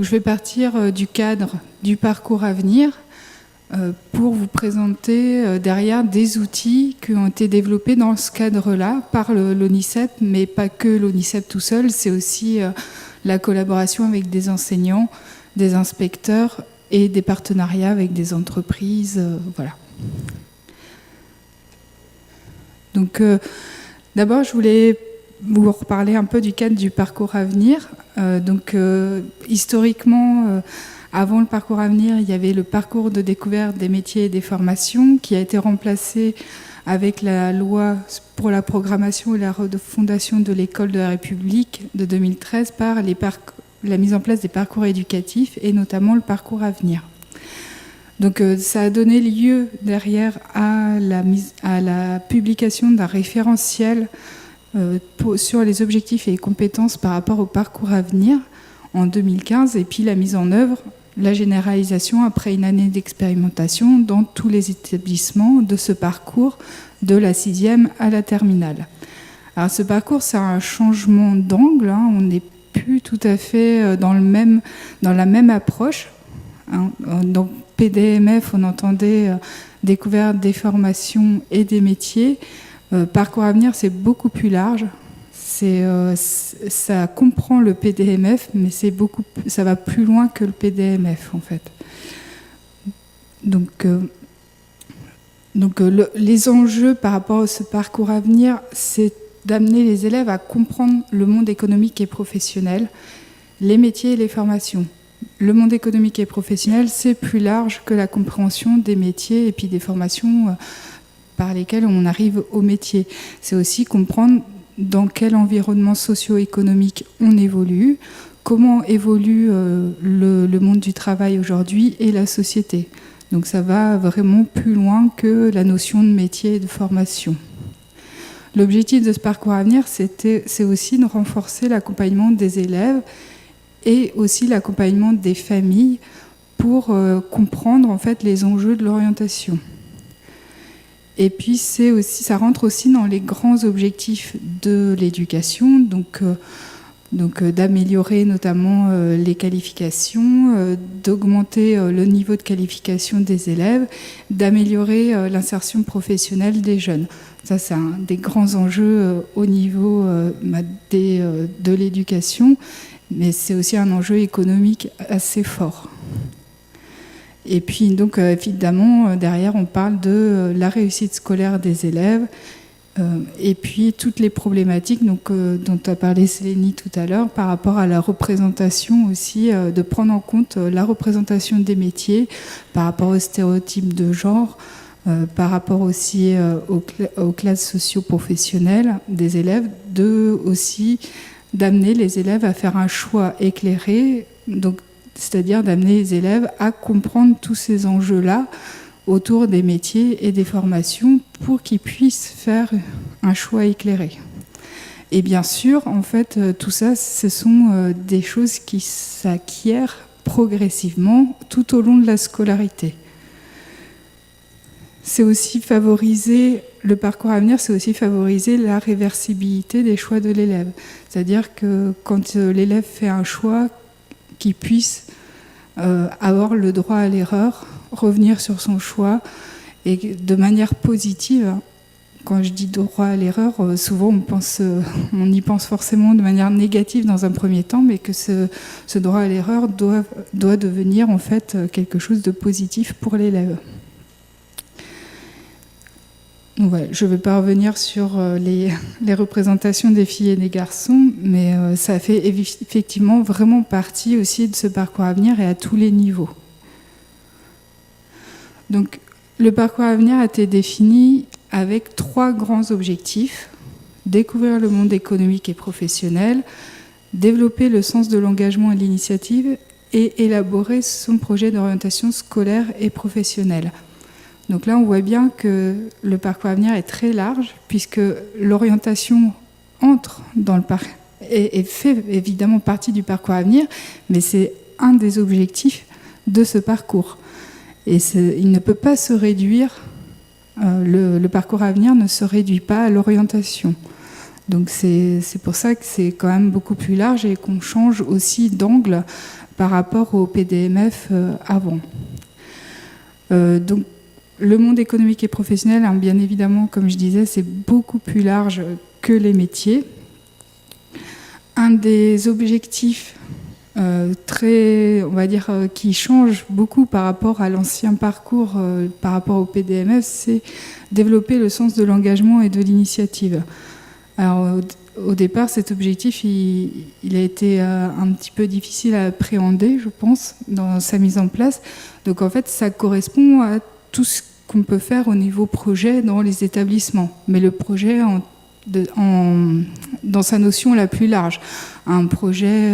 je vais partir du cadre du parcours à venir pour vous présenter derrière des outils qui ont été développés dans ce cadre-là par l'ONICEP, mais pas que l'ONICEP tout seul, c'est aussi la collaboration avec des enseignants, des inspecteurs et des partenariats avec des entreprises. Voilà. Donc, d'abord, je voulais vous reparler un peu du cadre du parcours à venir. Historiquement, avant le parcours à venir, il y avait le parcours de découverte des métiers et des formations qui a été remplacé avec la loi pour la programmation et la refondation de l'école de la République de 2013 par la mise en place des parcours éducatifs et notamment le parcours à venir. Donc ça a donné lieu derrière à la publication d'un référentiel sur les objectifs et les compétences par rapport au parcours à venir en 2015 et puis la mise en œuvre, la généralisation après une année d'expérimentation dans tous les établissements de ce parcours de la 6e à la terminale. Alors ce parcours, c'est un changement d'angle, hein, on n'est plus tout à fait dans la même approche. Hein. Donc PDMF, on entendait découverte des formations et des métiers. Parcours à venir, c'est beaucoup plus large. Ça comprend le PDMF, mais ça va plus loin que le PDMF, en fait. Les enjeux par rapport à ce parcours à venir, c'est d'amener les élèves à comprendre le monde économique et professionnel, les métiers et les formations. Le monde économique et professionnel, c'est plus large que la compréhension des métiers et puis des formations par lesquelles on arrive au métier. C'est aussi comprendre dans quel environnement socio-économique on évolue, comment évolue le monde du travail aujourd'hui et la société. Donc ça va vraiment plus loin que la notion de métier et de formation. L'objectif de ce parcours à venir, c'est aussi de renforcer l'accompagnement des élèves et aussi l'accompagnement des familles pour comprendre en fait les enjeux de l'orientation. Et puis ça rentre aussi dans les grands objectifs de l'éducation, donc d'améliorer notamment les qualifications, d'augmenter le niveau de qualification des élèves, d'améliorer l'insertion professionnelle des jeunes. Ça, c'est un des grands enjeux au niveau de l'éducation, mais c'est aussi un enjeu économique assez fort. Et puis, donc, évidemment, derrière, on parle de la réussite scolaire des élèves et puis toutes les problématiques dont a parlé Célénie tout à l'heure par rapport à la représentation aussi, de prendre en compte la représentation des métiers par rapport aux stéréotypes de genre, par rapport aussi aux classes socio-professionnelles des élèves, d'amener les élèves à faire un choix éclairé, c'est-à-dire d'amener les élèves à comprendre tous ces enjeux-là autour des métiers et des formations pour qu'ils puissent faire un choix éclairé. Et bien sûr, en fait, tout ça, ce sont des choses qui s'acquièrent progressivement tout au long de la scolarité. C'est aussi favoriser, le parcours à venir, c'est aussi favoriser la réversibilité des choix de l'élève. C'est-à-dire que quand l'élève fait un choix, qu'il puisse avoir le droit à l'erreur, revenir sur son choix et de manière positive. Quand je dis droit à l'erreur, souvent on y pense forcément de manière négative dans un premier temps, mais que ce droit à l'erreur doit devenir en fait quelque chose de positif pour l'élève. Ouais, je ne vais pas revenir sur les représentations des filles et des garçons, mais ça fait effectivement vraiment partie aussi de ce parcours à venir et à tous les niveaux. Donc, le parcours à venir a été défini avec 3 grands objectifs. Découvrir le monde économique et professionnel, développer le sens de l'engagement et de l'initiative et élaborer son projet d'orientation scolaire et professionnelle. Donc là, on voit bien que le parcours à venir est très large, puisque l'orientation entre dans le parcours et fait évidemment partie du parcours à venir, mais c'est un des objectifs de ce parcours. Et il ne peut pas se réduire, le parcours à venir ne se réduit pas à l'orientation. Donc c'est pour ça que c'est quand même beaucoup plus large et qu'on change aussi d'angle par rapport au PDMF avant. Donc le monde économique et professionnel, hein, bien évidemment, comme je disais, c'est beaucoup plus large que les métiers. Un des objectifs très, on va dire, qui change beaucoup par rapport à l'ancien parcours, par rapport au PDMF, c'est développer le sens de l'engagement et de l'initiative. Alors, au départ, cet objectif, il a été un petit peu difficile à appréhender, je pense, dans sa mise en place. Donc, en fait, ça correspond à tout ce qu'on peut faire au niveau projet dans les établissements. Mais le projet dans sa notion la plus large. Un projet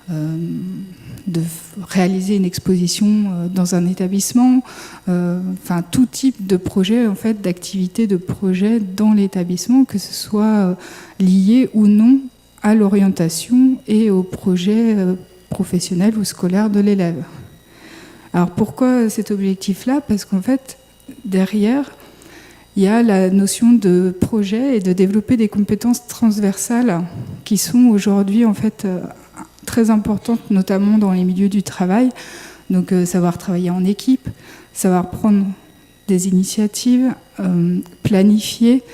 de réaliser une exposition dans un établissement, enfin tout type de projet, en fait, d'activité de projet dans l'établissement, que ce soit lié ou non à l'orientation et au projet professionnel ou scolaire de l'élève. Alors pourquoi cet objectif-là? Parce qu'en fait, derrière, il y a la notion de projet et de développer des compétences transversales qui sont aujourd'hui en fait très importantes, notamment dans les milieux du travail. Donc savoir travailler en équipe, savoir prendre des initiatives, planifier.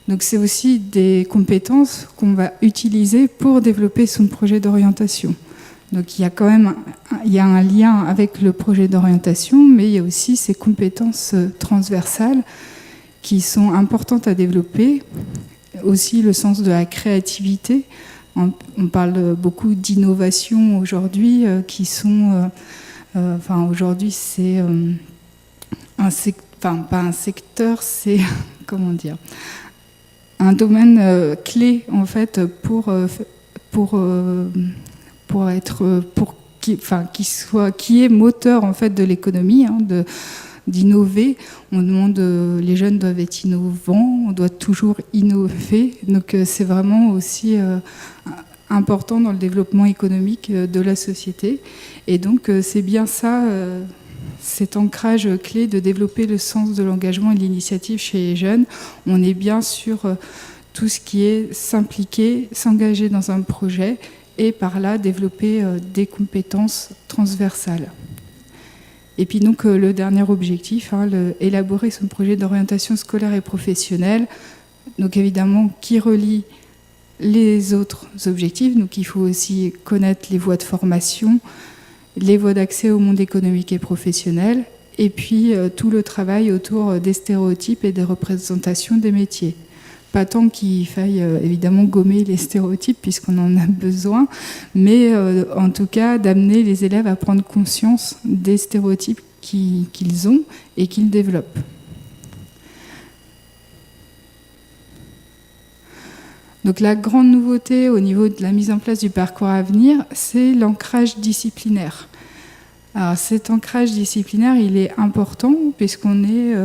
Donc c'est aussi des compétences qu'on va utiliser pour développer son projet d'orientation. Donc il y a quand même un lien avec le projet d'orientation, mais il y a aussi ces compétences transversales qui sont importantes à développer. Aussi le sens de la créativité. On parle beaucoup d'innovation aujourd'hui, qui sont... aujourd'hui, c'est pas un secteur, c'est... comment dire, un domaine clé, en fait, qui est moteur, en fait, de l'économie, hein, d'innover. On demande, les jeunes doivent être innovants, on doit toujours innover. Donc c'est vraiment aussi important dans le développement économique de la société. Et donc c'est bien ça, cet ancrage clé de développer le sens de l'engagement et de l'initiative chez les jeunes. On est bien sur tout ce qui est s'impliquer, s'engager dans un projet et par là développer des compétences transversales. Et puis donc le dernier objectif, élaborer son projet d'orientation scolaire et professionnelle, donc évidemment qui relie les autres objectifs. Donc il faut aussi connaître les voies de formation, les voies d'accès au monde économique et professionnel, et puis tout le travail autour des stéréotypes et des représentations des métiers. Pas tant qu'il faille évidemment gommer les stéréotypes puisqu'on en a besoin, mais en tout cas d'amener les élèves à prendre conscience des stéréotypes qu'ils ont et qu'ils développent. Donc la grande nouveauté au niveau de la mise en place du parcours à venir, c'est l'ancrage disciplinaire. Alors cet ancrage disciplinaire, il est important puisqu'on est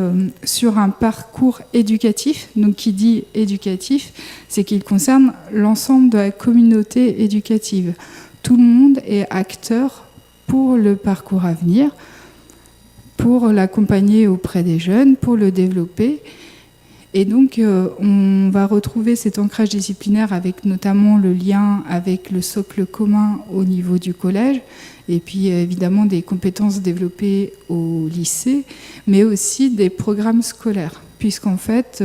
sur un parcours éducatif. Donc qui dit éducatif, c'est qu'il concerne l'ensemble de la communauté éducative. Tout le monde est acteur pour le parcours à venir, pour l'accompagner auprès des jeunes, pour le développer. Et donc on va retrouver cet ancrage disciplinaire avec notamment le lien avec le socle commun au niveau du collège, et puis évidemment des compétences développées au lycée, mais aussi des programmes scolaires, puisqu'en fait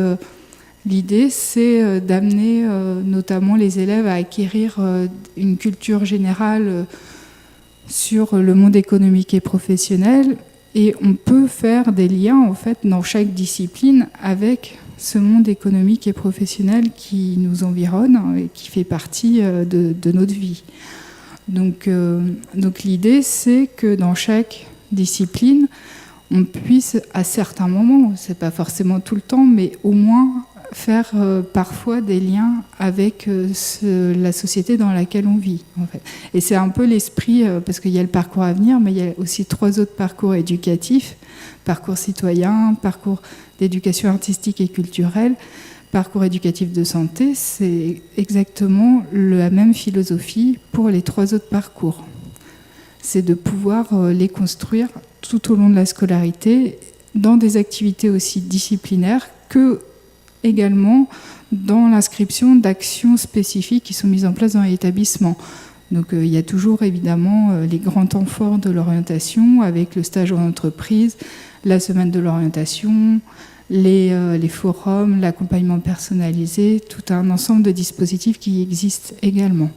l'idée c'est d'amener notamment les élèves à acquérir une culture générale sur le monde économique et professionnel, et on peut faire des liens en fait dans chaque discipline avec ce monde économique et professionnel qui nous environne et qui fait partie de notre vie. Donc l'idée, c'est que dans chaque discipline, on puisse, à certains moments, c'est pas forcément tout le temps, mais au moins faire parfois des liens avec la société dans laquelle on vit, en fait. Et c'est un peu l'esprit, parce qu'il y a le parcours à venir, mais il y a aussi 3 autres parcours éducatifs: parcours citoyen, parcours d'éducation artistique et culturelle, parcours éducatif de santé. C'est exactement la même philosophie pour les 3 autres parcours. C'est de pouvoir les construire tout au long de la scolarité, dans des activités aussi disciplinaires que également dans l'inscription d'actions spécifiques qui sont mises en place dans l'établissement. Donc il y a toujours évidemment les grands temps forts de l'orientation avec le stage en entreprise, la semaine de l'orientation, les forums, l'accompagnement personnalisé, tout un ensemble de dispositifs qui existent également.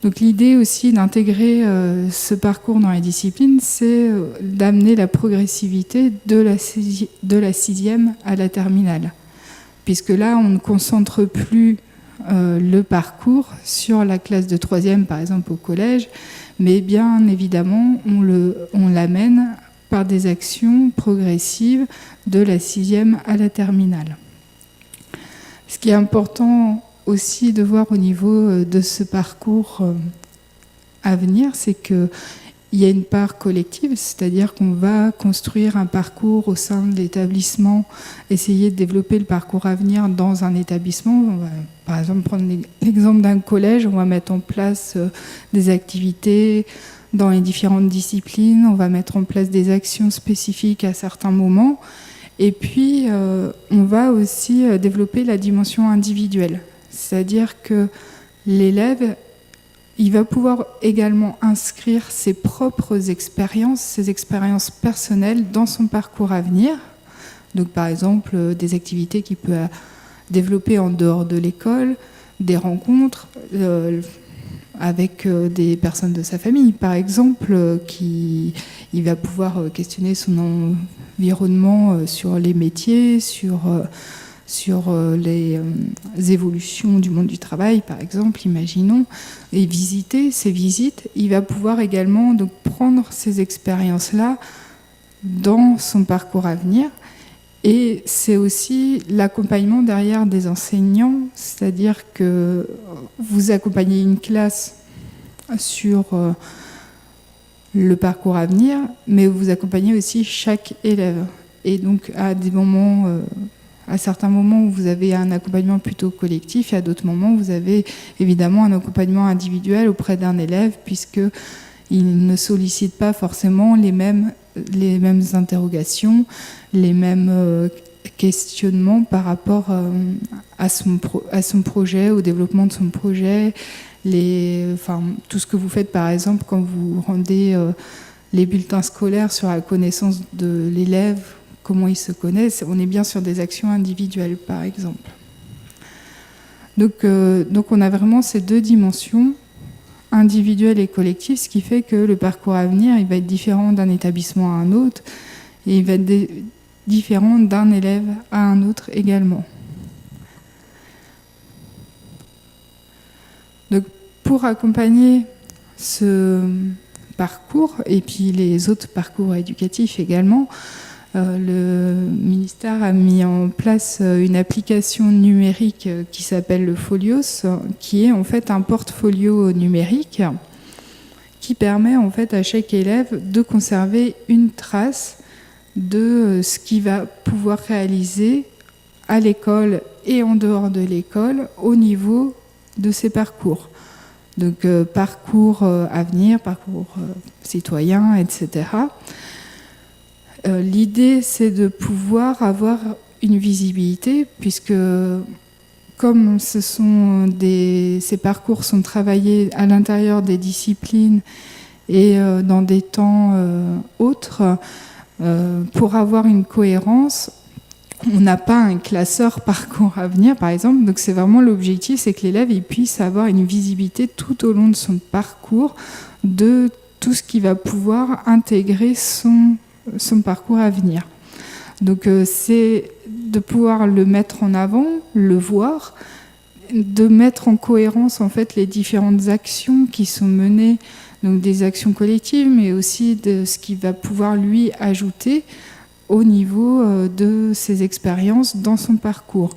Donc l'idée aussi d'intégrer ce parcours dans les disciplines, c'est d'amener la progressivité de la sixième à la terminale. Puisque là, on ne concentre plus le parcours sur la classe de troisième, par exemple au collège, mais bien évidemment, on l'amène par des actions progressives de la sixième à la terminale. Ce qui est important aussi de voir au niveau de ce parcours à venir, c'est qu'il y a une part collective, c'est-à-dire qu'on va construire un parcours au sein de l'établissement, essayer de développer le parcours à venir dans un établissement. On va, par exemple, prendre l'exemple d'un collège, on va mettre en place des activités dans les différentes disciplines, on va mettre en place des actions spécifiques à certains moments, et puis on va aussi développer la dimension individuelle. C'est-à-dire que l'élève, il va pouvoir également inscrire ses propres expériences, ses expériences personnelles dans son parcours à venir. Donc par exemple, des activités qu'il peut développer en dehors de l'école, des rencontres avec des personnes de sa famille. Par exemple, il va pouvoir questionner son environnement sur les métiers, sur les évolutions du monde du travail, par exemple, imaginons, et visiter ces visites. Il va pouvoir également donc prendre ces expériences-là dans son parcours à venir. Et c'est aussi l'accompagnement derrière des enseignants, c'est-à-dire que vous accompagnez une classe sur le parcours à venir, mais vous accompagnez aussi chaque élève. Et donc à des moments... à certains moments où vous avez un accompagnement plutôt collectif et à d'autres moments où vous avez évidemment un accompagnement individuel auprès d'un élève puisqu'il ne sollicite pas forcément les mêmes interrogations, les mêmes questionnements par rapport à son projet, au développement de son projet, tout ce que vous faites par exemple quand vous rendez les bulletins scolaires sur la connaissance de l'élève, comment ils se connaissent, on est bien sur des actions individuelles, par exemple. Donc on a vraiment ces deux dimensions, individuelle et collective, ce qui fait que le parcours à venir, il va être différent d'un établissement à un autre, et il va être différent d'un élève à un autre également. Donc pour accompagner ce parcours, et puis les autres parcours éducatifs également, le ministère a mis en place une application numérique qui s'appelle le Folios, qui est en fait un portfolio numérique qui permet en fait à chaque élève de conserver une trace de ce qu'il va pouvoir réaliser à l'école et en dehors de l'école au niveau de ses parcours. Donc parcours à venir, parcours citoyen, etc. L'idée, c'est de pouvoir avoir une visibilité, puisque comme ces parcours sont travaillés à l'intérieur des disciplines et dans des temps autres, pour avoir une cohérence, on n'a pas un classeur parcours à venir, par exemple. Donc c'est vraiment l'objectif, c'est que l'élève il puisse avoir une visibilité tout au long de son parcours de tout ce qui va pouvoir intégrer son parcours à venir. Donc c'est de pouvoir le mettre en avant, le voir, de mettre en cohérence en fait les différentes actions qui sont menées, donc des actions collectives, mais aussi de ce qu'il va pouvoir lui ajouter au niveau de ses expériences dans son parcours.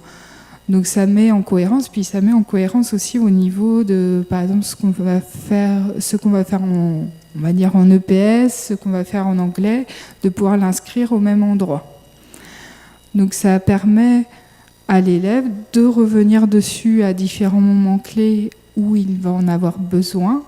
Donc ça met en cohérence, puis ça met en cohérence aussi au niveau de, par exemple, ce qu'on va faire on va dire en EPS, ce qu'on va faire en anglais, de pouvoir l'inscrire au même endroit. Donc ça permet à l'élève de revenir dessus à différents moments clés où il va en avoir besoin,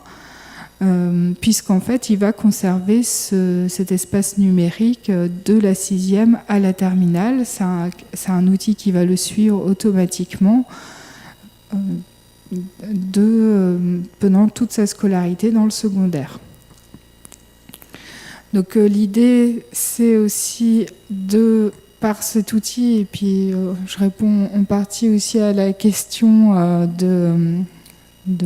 puisqu'en fait, il va conserver cet espace numérique de la 6e à la terminale. C'est un outil qui va le suivre automatiquement pendant toute sa scolarité dans le secondaire. Donc l'idée, c'est aussi par cet outil, et puis je réponds en partie aussi à la question de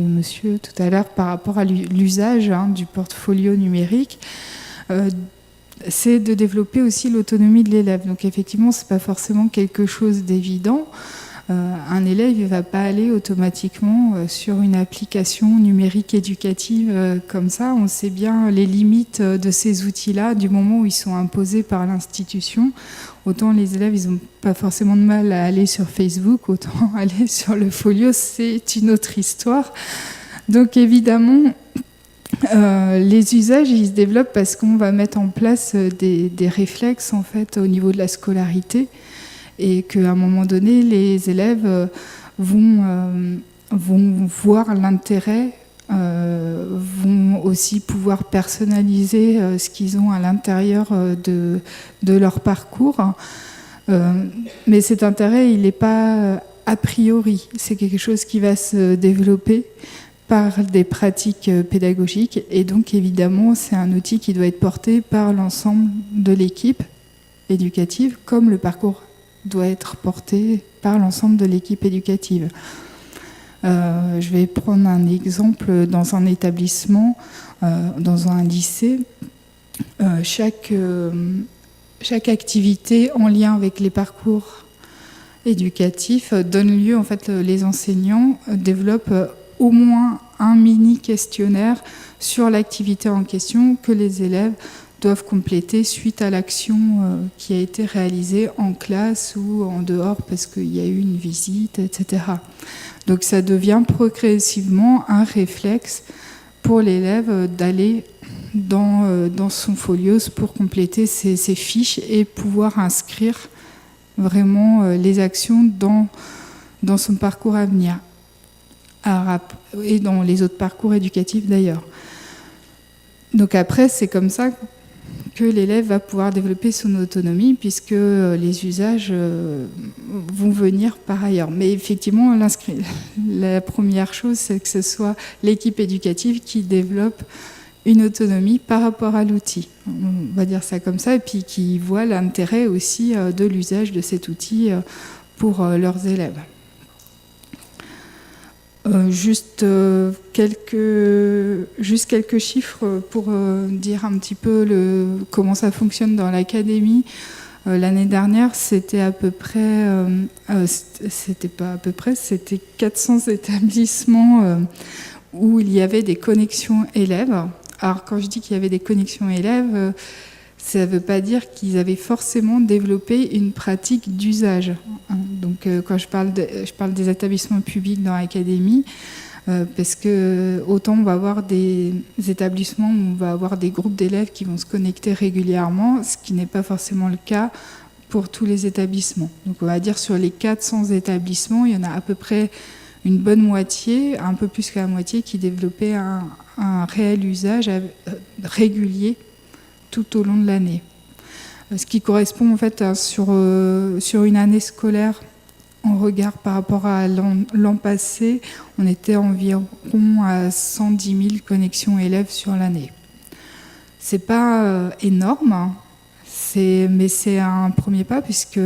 monsieur tout à l'heure par rapport à l'usage du portfolio numérique, c'est de développer aussi l'autonomie de l'élève. Donc effectivement, c'est pas forcément quelque chose d'évident. Un élève ne va pas aller automatiquement sur une application numérique éducative comme ça. On sait bien les limites de ces outils-là du moment où ils sont imposés par l'institution. Autant les élèves, ils n'ont pas forcément de mal à aller sur Facebook, autant aller sur le folio, c'est une autre histoire. Donc évidemment, les usages, ils se développent parce qu'on va mettre en place des réflexes en fait, au niveau de la scolarité. Et qu'à un moment donné, les élèves vont voir l'intérêt, vont aussi pouvoir personnaliser ce qu'ils ont à l'intérieur de leur parcours. Mais cet intérêt, il n'est pas a priori. C'est quelque chose qui va se développer par des pratiques pédagogiques. Et donc, évidemment, c'est un outil qui doit être porté par l'ensemble de l'équipe éducative, comme le parcours doit être porté par l'ensemble de l'équipe éducative. Je vais prendre un exemple dans un établissement, dans un lycée. Chaque activité en lien avec les parcours éducatifs donne lieu, en fait, les enseignants développent au moins un mini questionnaire sur l'activité en question que les élèves doivent compléter suite à l'action qui a été réalisée en classe ou en dehors parce qu'il y a eu une visite, etc. Donc ça devient progressivement un réflexe pour l'élève d'aller dans son folios pour compléter ses fiches et pouvoir inscrire vraiment les actions dans son parcours à venir et dans les autres parcours éducatifs d'ailleurs. Donc après, c'est comme ça que l'élève va pouvoir développer son autonomie puisque les usages vont venir par ailleurs. Mais effectivement, la première chose, c'est que ce soit l'équipe éducative qui développe une autonomie par rapport à l'outil. On va dire ça comme ça, et puis qui voit l'intérêt aussi de l'usage de cet outil pour leurs élèves. Juste quelques chiffres pour dire un petit peu comment ça fonctionne dans l'académie. L'année dernière, c'était à peu près, c'était 400 établissements où il y avait des connexions élèves. Alors quand je dis qu'il y avait des connexions élèves, ça ne veut pas dire qu'ils avaient forcément développé une pratique d'usage. Donc quand je parle des établissements publics dans l'académie, parce que autant on va avoir des établissements où on va avoir des groupes d'élèves qui vont se connecter régulièrement, ce qui n'est pas forcément le cas pour tous les établissements. Donc on va dire sur les 400 établissements, il y en a à peu près une bonne moitié, un peu plus que la moitié, qui développaient un réel usage régulier tout au long de l'année. Ce qui correspond en fait sur une année scolaire, en regard par rapport à l'an passé, on était environ à 110 000 connexions élèves sur l'année. C'est pas énorme, mais c'est un premier pas puisque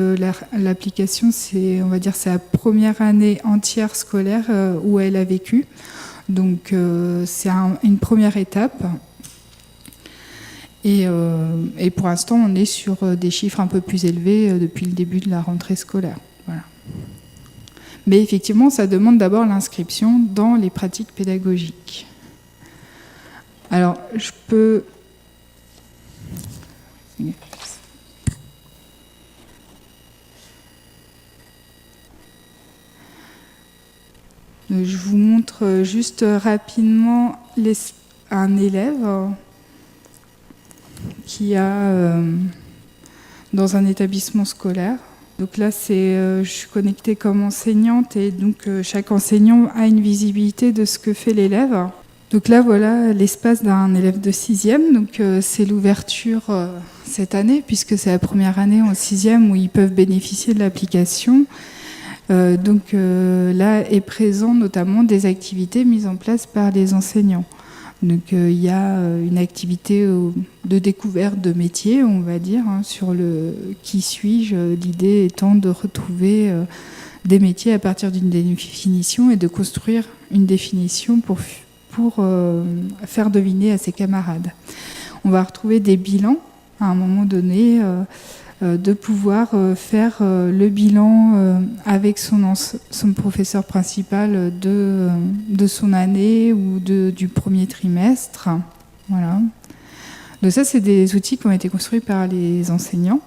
l'application, c'est la première année entière scolaire où elle a vécu. Donc c'est une première étape. Et pour l'instant, on est sur des chiffres un peu plus élevés depuis le début de la rentrée scolaire. Voilà. Mais effectivement, ça demande d'abord l'inscription dans les pratiques pédagogiques. Alors, je vous montre juste rapidement un élève qui a dans un établissement scolaire. Donc là, je suis connectée comme enseignante et donc chaque enseignant a une visibilité de ce que fait l'élève. Donc là, voilà l'espace d'un élève de 6e. Donc c'est l'ouverture cette année, puisque c'est la première année en 6e où ils peuvent bénéficier de l'application. Donc là est présent notamment des activités mises en place par les enseignants. Donc il y a une activité de découverte de métier, on va dire, sur le qui suis-je, l'idée étant de retrouver des métiers à partir d'une définition et de construire une définition pour faire deviner à ses camarades. On va retrouver des bilans à un moment donné, de pouvoir faire le bilan avec son professeur principal de son année ou du premier trimestre. Voilà. Donc ça, c'est des outils qui ont été construits par les enseignants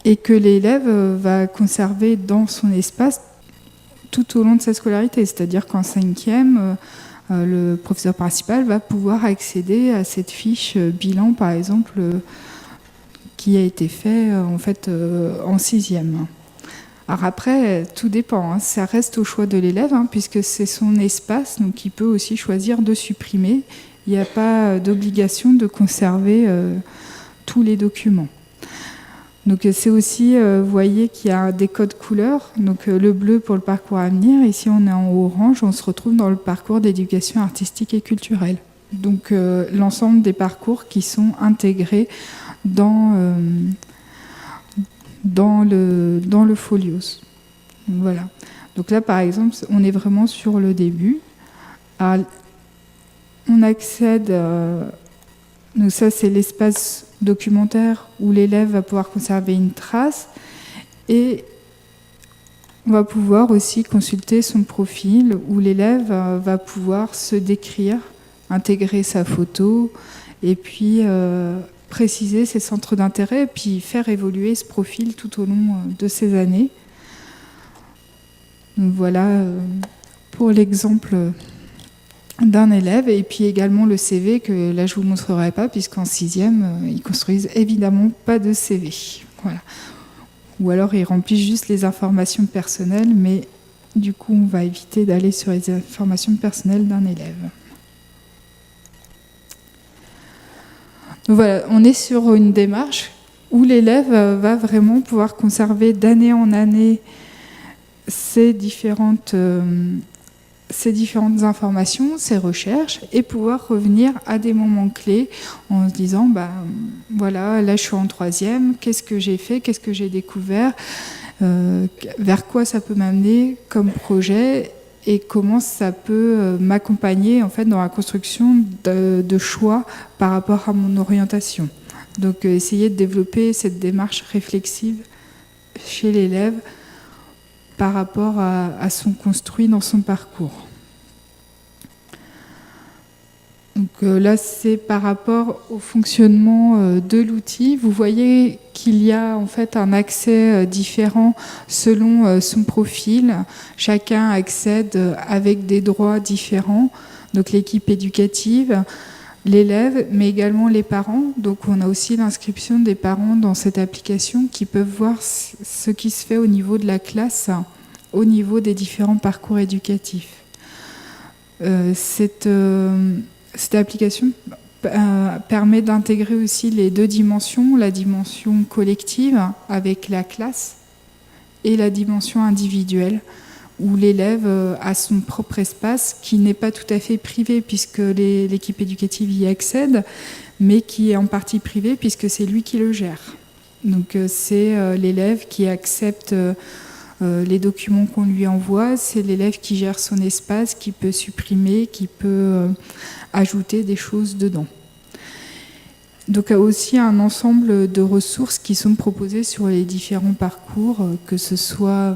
et que l'élève va conserver dans son espace tout au long de sa scolarité. C'est-à-dire qu'en 5e, le professeur principal va pouvoir accéder à cette fiche bilan, par exemple, qui a été fait en 6e. Alors après, tout dépend, ça reste au choix de l'élève, puisque c'est son espace, donc il peut aussi choisir de supprimer. Il n'y a pas d'obligation de conserver tous les documents. Donc c'est aussi, vous voyez qu'il y a des codes couleurs, donc le bleu pour le parcours à venir, ici on est en orange, on se retrouve dans le parcours d'éducation artistique et culturelle. Donc l'ensemble des parcours qui sont intégrés dans le Folios. Donc, voilà. Donc là par exemple, on est vraiment sur le début. Alors, on accède... donc ça, c'est l'espace documentaire où l'élève va pouvoir conserver une trace et on va pouvoir aussi consulter son profil où l'élève va pouvoir se décrire, intégrer sa photo et puis préciser ses centres d'intérêt et puis faire évoluer ce profil tout au long de ces années. Donc voilà pour l'exemple d'un élève, et puis également le CV que là je vous montrerai pas puisqu'en 6e ils construisent évidemment pas de CV, voilà. Ou alors ils remplissent juste les informations personnelles, mais du coup on va éviter d'aller sur les informations personnelles d'un élève. Donc voilà, on est sur une démarche où l'élève va vraiment pouvoir conserver d'année en année ces différentes informations, ces recherches, et pouvoir revenir à des moments clés en se disant, voilà, là je suis en 3e, qu'est-ce que j'ai fait, qu'est-ce que j'ai découvert, vers quoi ça peut m'amener comme projet et comment ça peut m'accompagner en fait dans la construction de choix par rapport à mon orientation. Donc essayer de développer cette démarche réflexive chez l'élève par rapport à son construit dans son parcours. Donc là, c'est par rapport au fonctionnement de l'outil. Vous voyez qu'il y a en fait un accès différent selon son profil. Chacun accède avec des droits différents. Donc l'équipe éducative, l'élève, mais également les parents. Donc on a aussi l'inscription des parents dans cette application qui peuvent voir ce qui se fait au niveau de la classe, au niveau des différents parcours éducatifs. Cette application permet d'intégrer aussi les deux dimensions, la dimension collective avec la classe et la dimension individuelle, où l'élève a son propre espace qui n'est pas tout à fait privé puisque l'équipe éducative y accède, mais qui est en partie privé puisque c'est lui qui le gère. Donc c'est l'élève qui accepte les documents qu'on lui envoie, c'est l'élève qui gère son espace, qui peut supprimer, qui peut ajouter des choses dedans. Donc il y a aussi un ensemble de ressources qui sont proposées sur les différents parcours, que ce soit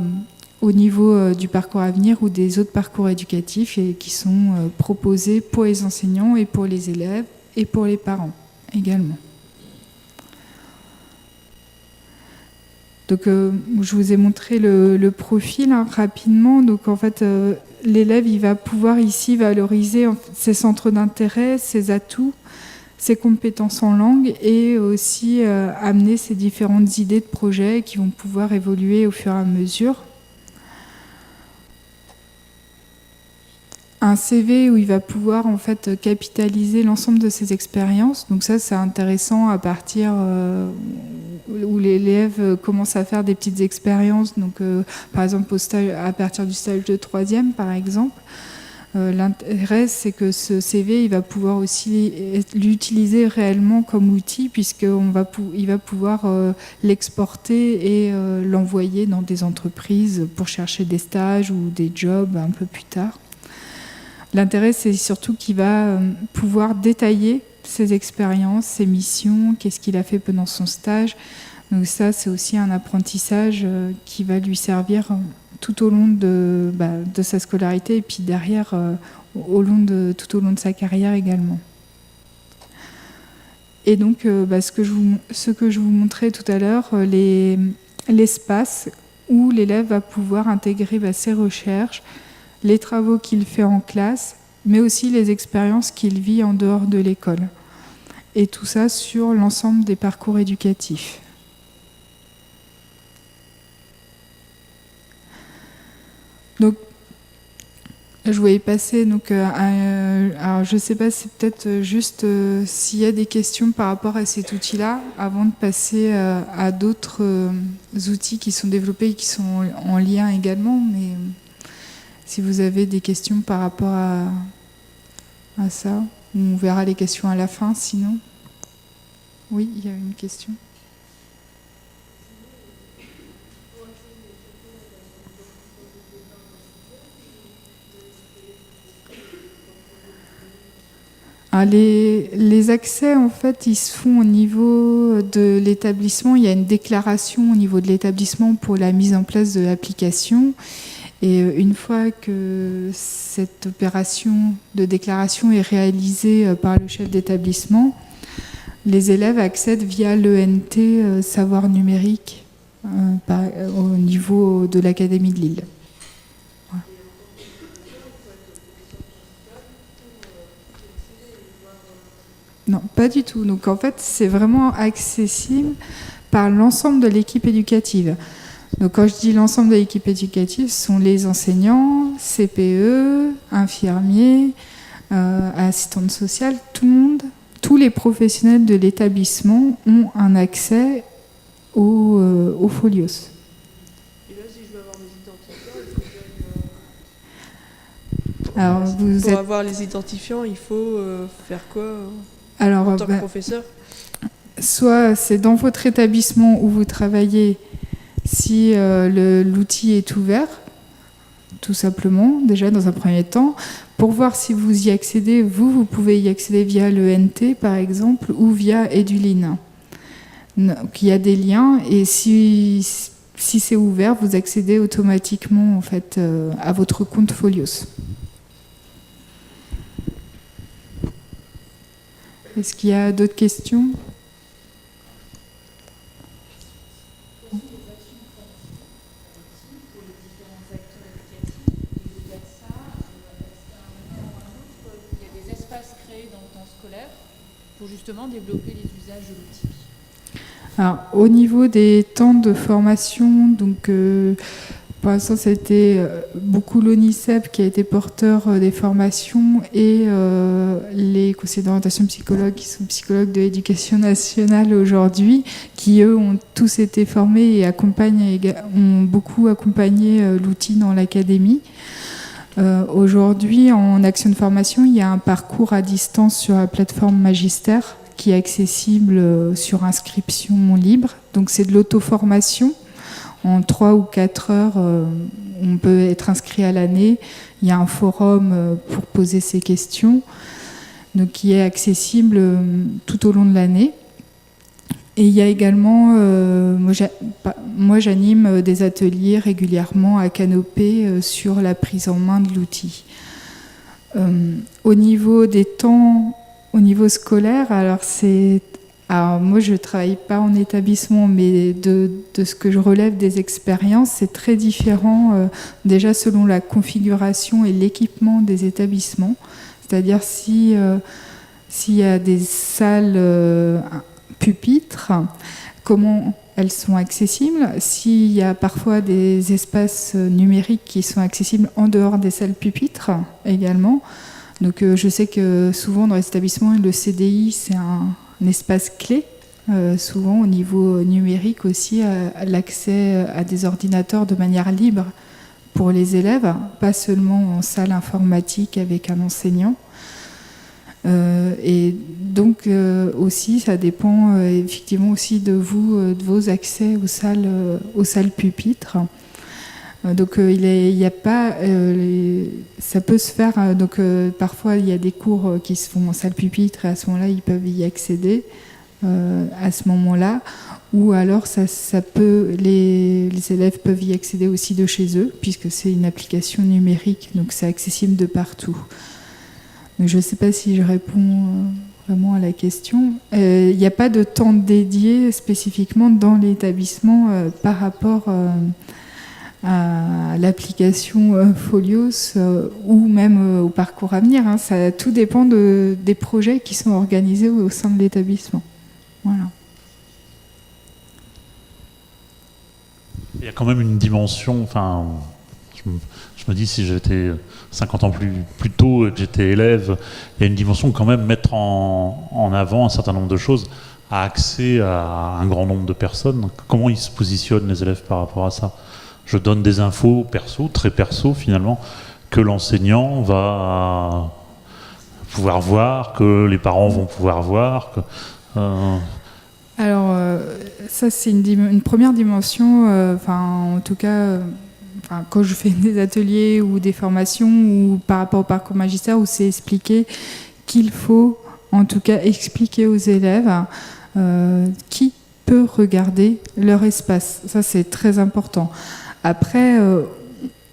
au niveau du parcours à venir ou des autres parcours éducatifs, et qui sont proposés pour les enseignants et pour les élèves et pour les parents également. Donc je vous ai montré le profil rapidement. Donc en fait l'élève il va pouvoir ici valoriser ses centres d'intérêt, ses atouts, ses compétences en langue et aussi amener ses différentes idées de projets qui vont pouvoir évoluer au fur et à mesure. un CV où il va pouvoir en fait capitaliser l'ensemble de ses expériences. Donc ça, c'est intéressant à partir où l'élève commence à faire des petites expériences. Donc par exemple à partir du stage de 3e, par exemple. L'intérêt, c'est que ce CV, il va pouvoir aussi l'utiliser réellement comme outil, puisqu'il va pouvoir l'exporter et l'envoyer dans des entreprises pour chercher des stages ou des jobs un peu plus tard. L'intérêt, c'est surtout qu'il va pouvoir détailler ses expériences, ses missions, qu'est-ce qu'il a fait pendant son stage. Donc ça, c'est aussi un apprentissage qui va lui servir tout au long de sa scolarité et puis derrière, tout au long de sa carrière également. Et donc, ce que je vous montrais tout à l'heure, l'espace où l'élève va pouvoir intégrer ses recherches, les travaux qu'il fait en classe, mais aussi les expériences qu'il vit en dehors de l'école. Et tout ça sur l'ensemble des parcours éducatifs. Donc, je voulais passer, alors je ne sais pas, c'est peut-être juste s'il y a des questions par rapport à cet outil-là, avant de passer à d'autres outils qui sont développés et qui sont en lien également, mais si vous avez des questions par rapport à ça, on verra les questions à la fin, sinon. Oui, il y a une question. Les accès, en fait, ils se font au niveau de l'établissement. Il y a une déclaration au niveau de l'établissement pour la mise en place de l'application. Et une fois que cette opération de déclaration est réalisée par le chef d'établissement, les élèves accèdent via l'ENT savoir numérique au niveau de l'Académie de Lille. Non, pas du tout. Donc en fait, c'est vraiment accessible par l'ensemble de l'équipe éducative. Donc quand je dis l'ensemble de l'équipe éducative, ce sont les enseignants, CPE, infirmiers, assistantes sociales, tout le monde, tous les professionnels de l'établissement ont un accès au Folios. Et là, si je veux avoir mes identifiants, pour avoir les identifiants, il faut faire quoi en tant que professeur? Soit c'est dans votre établissement où vous travaillez, si l'outil est ouvert, tout simplement, déjà dans un premier temps. Pour voir si vous y accédez, vous pouvez y accéder via l'ENT, par exemple, ou via Eduline. Donc, il y a des liens, et si c'est ouvert, vous accédez automatiquement en fait, à votre compte Folios. Est-ce qu'il y a d'autres questions ? Pour justement développer les usages de l'outil. Alors, au niveau des temps de formation, donc pour l'instant c'était beaucoup l'ONICEP qui a été porteur des formations et les conseillers d'orientation psychologues qui sont psychologues de l'éducation nationale aujourd'hui, qui eux ont tous été formés et ont beaucoup accompagné l'outil dans l'académie. Aujourd'hui, en action de formation, il y a un parcours à distance sur la plateforme Magister qui est accessible sur inscription libre. Donc c'est de l'auto-formation. En 3 ou 4 heures, on peut être inscrit à l'année. Il y a un forum pour poser ses questions, donc qui est accessible tout au long de l'année. Et il y a également, moi j'anime des ateliers régulièrement à Canopée sur la prise en main de l'outil. Au niveau des temps, au niveau scolaire, alors moi je ne travaille pas en établissement, mais de ce que je relève des expériences, c'est très différent déjà selon la configuration et l'équipement des établissements. C'est-à-dire s'il y a des salles pupitres, comment elles sont accessibles. S'il y a parfois des espaces numériques qui sont accessibles en dehors des salles pupitres également. Donc je sais que souvent dans les établissements, le CDI, c'est un espace clé. Souvent au niveau numérique aussi, l'accès à des ordinateurs de manière libre pour les élèves, pas seulement en salle informatique avec un enseignant. Et donc aussi, ça dépend effectivement aussi de vous, de vos accès aux salles pupitres. Donc il y a pas, ça peut se faire. Donc parfois il y a des cours qui se font en salle pupitre et à ce moment-là ils peuvent y accéder à ce moment-là. Ou alors les élèves peuvent y accéder aussi de chez eux puisque c'est une application numérique, donc c'est accessible de partout. Donc, je ne sais pas si je réponds vraiment à la question. Il n'y a pas de temps dédié spécifiquement dans l'établissement par rapport à l'application Folios ou même au parcours Avenir. Hein. Tout dépend des projets qui sont organisés au sein de l'établissement. Voilà. Il y a quand même une dimension, enfin, je me dis si j'étais 50 ans plus tôt et que j'étais élève, il y a une dimension quand même mettre en avant un certain nombre de choses à accès à un grand nombre de personnes. Comment ils se positionnent les élèves par rapport à ça? Je donne des infos perso, très perso finalement, que l'enseignant va pouvoir voir, que les parents vont pouvoir voir. Alors, ça c'est une première dimension, en tout cas, quand je fais des ateliers ou des formations ou par rapport au parcours magistère où c'est expliqué qu'il faut en tout cas expliquer aux élèves qui peut regarder leur espace. Ça c'est très important. Après,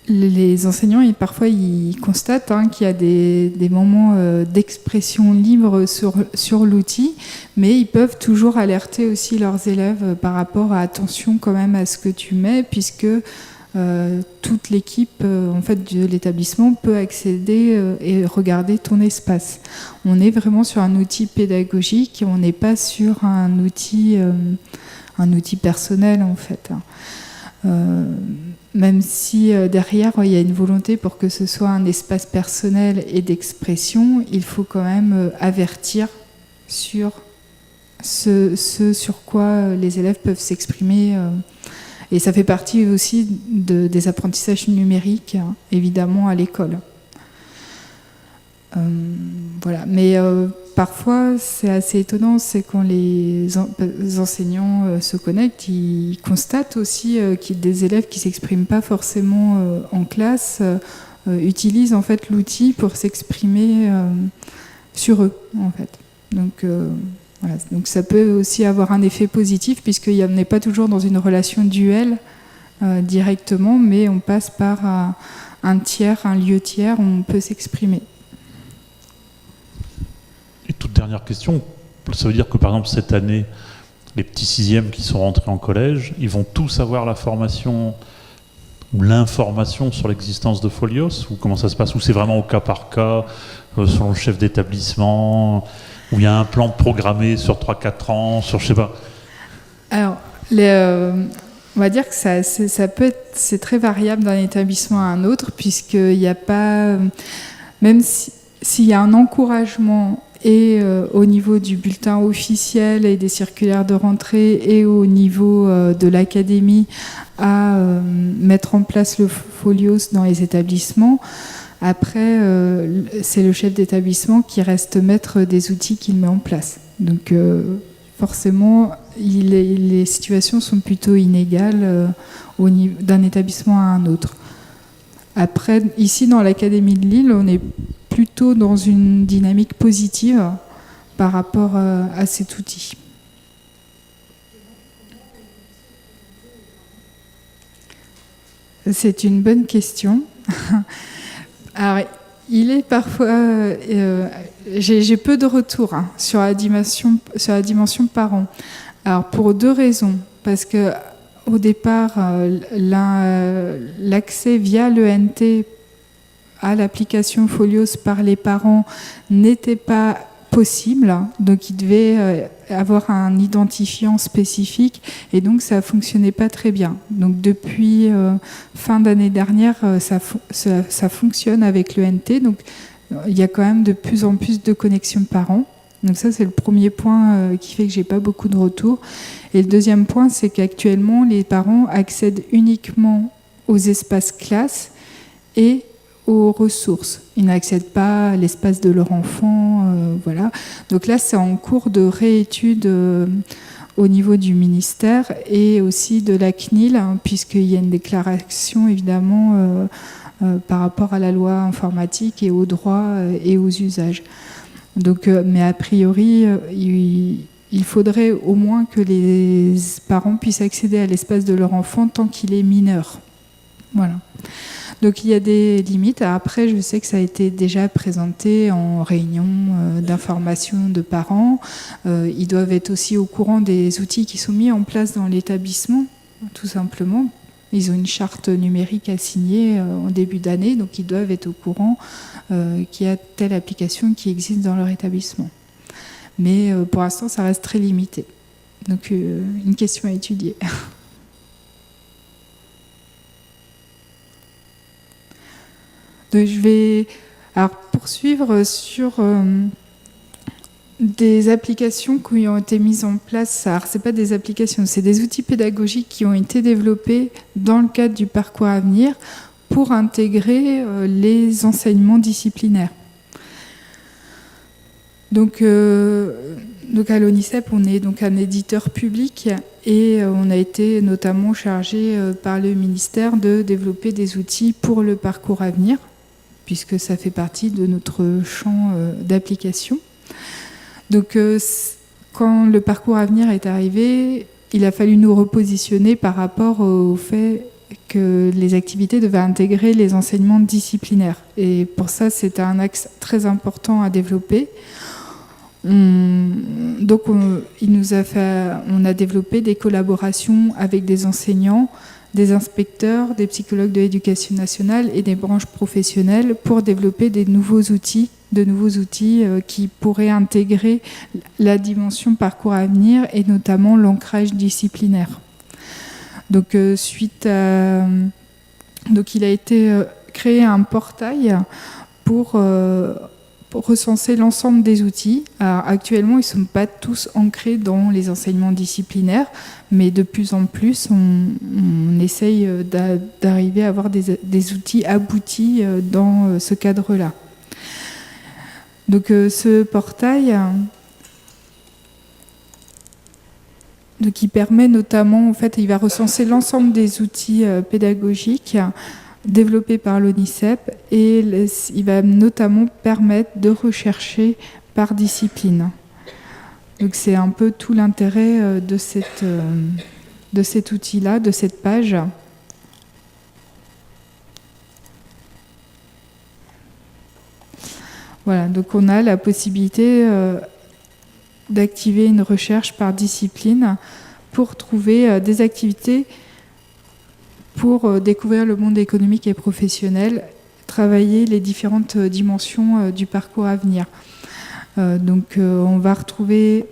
les enseignants, parfois, ils constatent qu'il y a des moments d'expression libre sur l'outil, mais ils peuvent toujours alerter aussi leurs élèves par rapport à attention quand même à ce que tu mets, puisque toute l'équipe en fait, de l'établissement peut accéder et regarder ton espace. On est vraiment sur un outil pédagogique, on n'est pas sur un outil personnel en fait. Même si derrière il y a une volonté pour que ce soit un espace personnel et d'expression, il faut quand même avertir sur ce sur quoi les élèves peuvent s'exprimer. Et ça fait partie aussi des apprentissages numériques, évidemment, à l'école. Voilà. Mais parfois, c'est assez étonnant, c'est quand les enseignants se connectent, ils constatent aussi qu'il y a des élèves qui ne s'expriment pas forcément en classe, utilisent en fait l'outil pour s'exprimer sur eux, en fait. Donc, voilà. Donc ça peut aussi avoir un effet positif, puisqu'on n'est pas toujours dans une relation duel directement, mais on passe par un tiers, un lieu tiers où on peut s'exprimer. Et toute dernière question, ça veut dire que par exemple cette année, les petits sixièmes qui sont rentrés en collège, ils vont tous avoir la formation ou l'information sur l'existence de Folios, ou comment ça se passe, ou c'est vraiment au cas par cas, selon le chef d'établissement, où il y a un plan programmé sur 3-4 ans, sur je sais pas. Alors, on va dire que ça peut être, c'est très variable d'un établissement à un autre, puisqu'il n'y a pas, même s'il y a un encouragement et au niveau du bulletin officiel et des circulaires de rentrée et au niveau de l'académie à mettre en place le Folios dans les établissements. Après, c'est le chef d'établissement qui reste maître des outils qu'il met en place. Donc forcément, les situations sont plutôt inégales au niveau d'un établissement à un autre. Après, ici dans l'Académie de Lille, on est plutôt dans une dynamique positive par rapport à cet outil. C'est une bonne question. Alors, il est parfois... j'ai peu de retours sur la dimension parent. Alors, pour deux raisons. Parce que au départ, l'accès via l'ENT à l'application Folios par les parents n'était pas possible. Donc il devait avoir un identifiant spécifique et donc ça fonctionnait pas très bien. Donc depuis fin d'année dernière, ça fonctionne avec l'ENT. Donc il y a quand même de plus en plus de connexions par an. Donc ça, c'est le premier point qui fait que j'ai pas beaucoup de retours. Et le deuxième point, c'est qu'actuellement, les parents accèdent uniquement aux espaces classes et aux ressources. Ils n'accèdent pas à l'espace de leur enfant, voilà. Donc là, c'est en cours de réétude au niveau du ministère et aussi de la CNIL, hein, puisqu'il y a une déclaration, évidemment, par rapport à la loi informatique et aux droits et aux usages. Donc, mais a priori, il faudrait au moins que les parents puissent accéder à l'espace de leur enfant tant qu'il est mineur. Voilà. Donc il y a des limites. Après, je sais que ça a été déjà présenté en réunion d'information de parents. Ils doivent être aussi au courant des outils qui sont mis en place dans l'établissement, tout simplement. Ils ont une charte numérique à signer en début d'année, donc ils doivent être au courant qu'il y a telle application qui existe dans leur établissement. Mais pour l'instant, ça reste très limité. Donc une question à étudier. Donc, je vais poursuivre sur des applications qui ont été mises en place. Alors, ce n'est pas des applications, c'est des outils pédagogiques qui ont été développés dans le cadre du parcours à venir pour intégrer les enseignements disciplinaires. Donc à l'ONICEP, on est donc un éditeur public et on a été notamment chargé par le ministère de développer des outils pour le parcours à venir, puisque ça fait partie de notre champ d'application. Donc quand le parcours à venir est arrivé, il a fallu nous repositionner par rapport au fait que les activités devaient intégrer les enseignements disciplinaires. Et pour ça, c'était un axe très important à développer. Donc on a développé des collaborations avec des enseignants, des inspecteurs, des psychologues de l'éducation nationale et des branches professionnelles pour développer de nouveaux outils qui pourraient intégrer la dimension parcours à venir et notamment l'ancrage disciplinaire. Donc donc il a été créé un portail pour recenser l'ensemble des outils. Alors, actuellement, ils ne sont pas tous ancrés dans les enseignements disciplinaires, mais de plus en plus, on essaye d'arriver à avoir des outils aboutis dans ce cadre-là. Donc ce portail, donc, il permet notamment, en fait, il va recenser l'ensemble des outils pédagogiques développé par l'ONICEP et il va notamment permettre de rechercher par discipline. Donc c'est un peu tout l'intérêt de cet outil-là, de cette page. Voilà, donc on a la possibilité d'activer une recherche par discipline pour trouver des activités pour découvrir le monde économique et professionnel, travailler les différentes dimensions du parcours à venir. Donc on va retrouver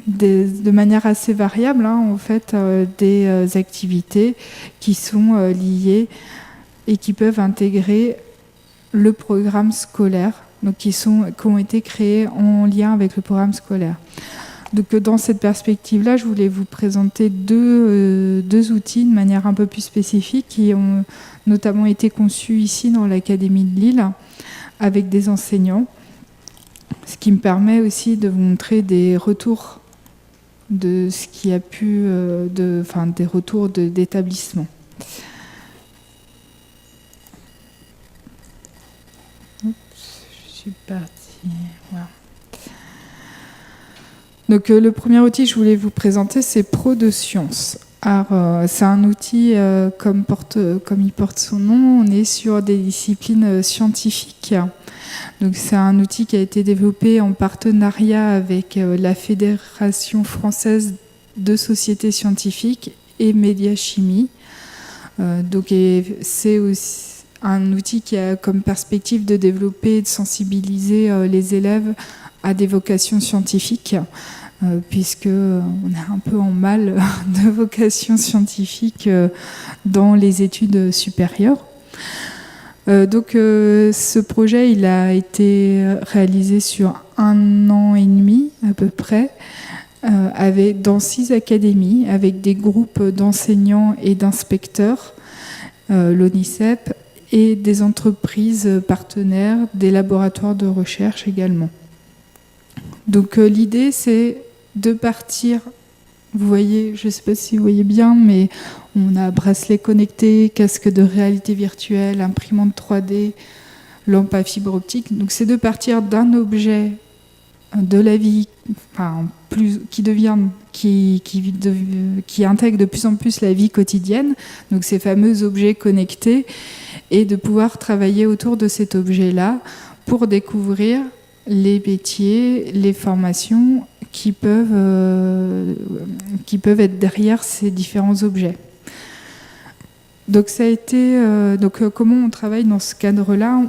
de manière assez variable en fait, des activités qui sont liées et qui peuvent intégrer le programme scolaire, donc qui ont été créés en lien avec le programme scolaire. Donc, dans cette perspective-là, je voulais vous présenter deux outils de manière un peu plus spécifique qui ont notamment été conçus ici dans l'Académie de Lille avec des enseignants, ce qui me permet aussi de vous montrer des retours de ce qui a pu, des retours d'établissement. Je suis partie. Voilà. Donc le premier outil que je voulais vous présenter, c'est Pro de Sciences. Alors c'est un outil comme il porte son nom, on est sur des disciplines scientifiques. Donc c'est un outil qui a été développé en partenariat avec la Fédération française de sociétés scientifiques et Médiachimie. Donc c'est aussi un outil qui a comme perspective de développer et de sensibiliser les élèves à des vocations scientifiques, puisque on est un peu en mal de vocations scientifiques dans les études supérieures. Donc ce projet, il a été réalisé sur 1 an et demi à peu près, dans 6 académies, avec des groupes d'enseignants et d'inspecteurs, l'ONICEP, et des entreprises partenaires, des laboratoires de recherche également. Donc l'idée, c'est de partir, vous voyez, je ne sais pas si vous voyez bien, mais on a bracelet connecté, casque de réalité virtuelle, imprimante 3D, lampe à fibre optique. Donc c'est de partir d'un objet de la vie, qui intègre de plus en plus la vie quotidienne, donc ces fameux objets connectés, et de pouvoir travailler autour de cet objet-là pour découvrir les métiers, les formations qui peuvent être derrière ces différents objets. Donc ça a été comment on travaille dans ce cadre-là.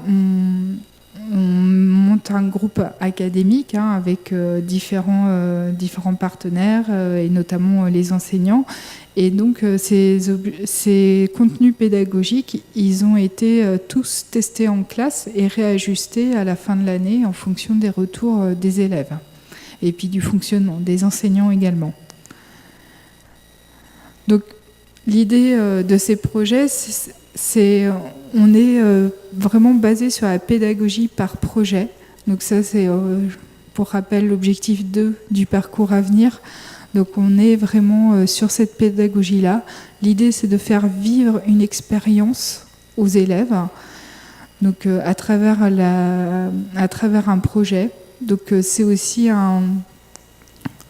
On monte un groupe académique avec différents partenaires et notamment les enseignants. Et donc ces contenus pédagogiques, ils ont été tous testés en classe et réajustés à la fin de l'année en fonction des retours des élèves et puis du fonctionnement des enseignants également. Donc l'idée de ces projets, on est vraiment basé sur la pédagogie par projet. Donc ça, c'est, pour rappel, l'objectif 2 du parcours à venir. Donc on est vraiment sur cette pédagogie-là. L'idée, c'est de faire vivre une expérience aux élèves, donc à travers un projet. Donc c'est aussi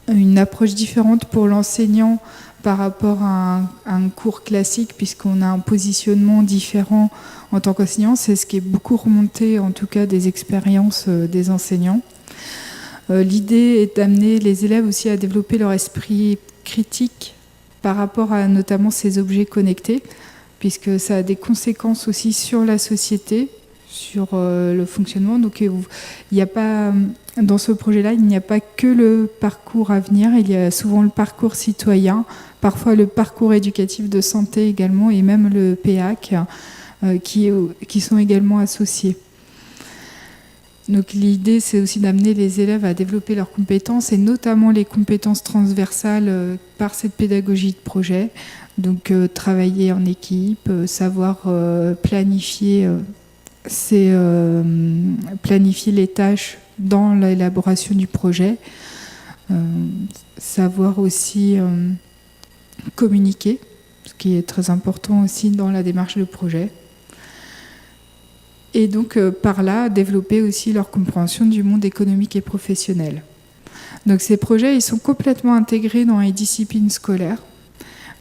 une approche différente pour l'enseignant par rapport à un cours classique, puisqu'on a un positionnement différent en tant qu'enseignant. C'est ce qui est beaucoup remonté, en tout cas, des expériences des enseignants. L'idée est d'amener les élèves aussi à développer leur esprit critique par rapport à notamment ces objets connectés, puisque ça a des conséquences aussi sur la société, sur le fonctionnement. Donc il n'y a pas, dans ce projet-là, il n'y a pas que le parcours à venir, il y a souvent le parcours citoyen, parfois le parcours éducatif de santé également, et même le PEAC, qui sont également associés. Donc l'idée, c'est aussi d'amener les élèves à développer leurs compétences, et notamment les compétences transversales par cette pédagogie de projet. Donc travailler en équipe, savoir planifier les tâches dans l'élaboration du projet, savoir aussi communiquer, ce qui est très important aussi dans la démarche de projet. Et donc, par là, développer aussi leur compréhension du monde économique et professionnel. Donc, ces projets, ils sont complètement intégrés dans les disciplines scolaires.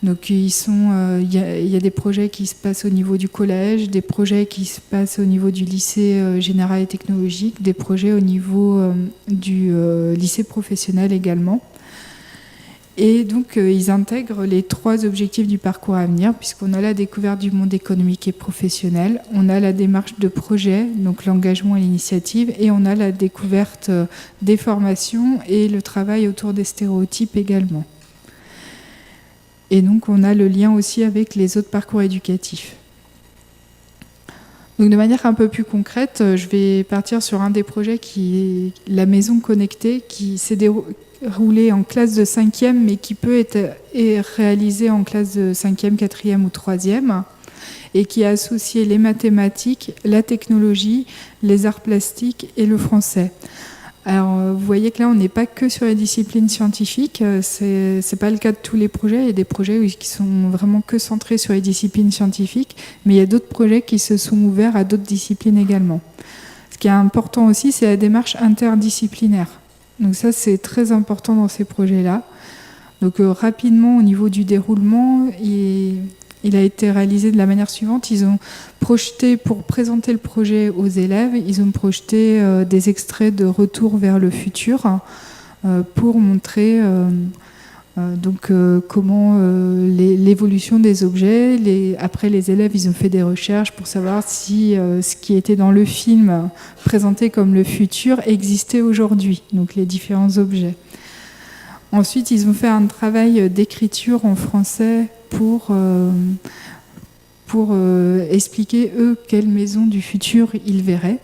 Donc, il y a des projets qui se passent au niveau du collège, des projets qui se passent au niveau du lycée général et technologique, des projets au niveau du lycée professionnel également. Et donc, ils intègrent les 3 objectifs du parcours à venir, puisqu'on a la découverte du monde économique et professionnel, on a la démarche de projet, donc l'engagement et l'initiative, et on a la découverte des formations et le travail autour des stéréotypes également. Et donc, on a le lien aussi avec les autres parcours éducatifs. Donc, de manière un peu plus concrète, je vais partir sur un des projets qui est la maison connectée, qui s'est déroulé en classe de 5e, mais qui peut être réalisé en classe de 5e, 4e ou 3e, et qui a associé les mathématiques, la technologie, les arts plastiques et le français. Alors, vous voyez que là, on n'est pas que sur les disciplines scientifiques. C'est pas le cas de tous les projets. Il y a des projets qui sont vraiment que centrés sur les disciplines scientifiques, mais il y a d'autres projets qui se sont ouverts à d'autres disciplines également. Ce qui est important aussi, c'est la démarche interdisciplinaire. Donc ça, c'est très important dans ces projets-là. Donc rapidement, au niveau du déroulement, il a été réalisé de la manière suivante. Ils ont projeté, pour présenter le projet aux élèves, ils ont projeté des extraits de Retour vers le futur pour montrer Donc comment l'évolution des objets. Après, les élèves, ils ont fait des recherches pour savoir si ce qui était dans le film présenté comme le futur existait aujourd'hui, donc les différents objets. Ensuite, ils ont fait un travail d'écriture en français pour expliquer, eux, quelle maison du futur ils verraient.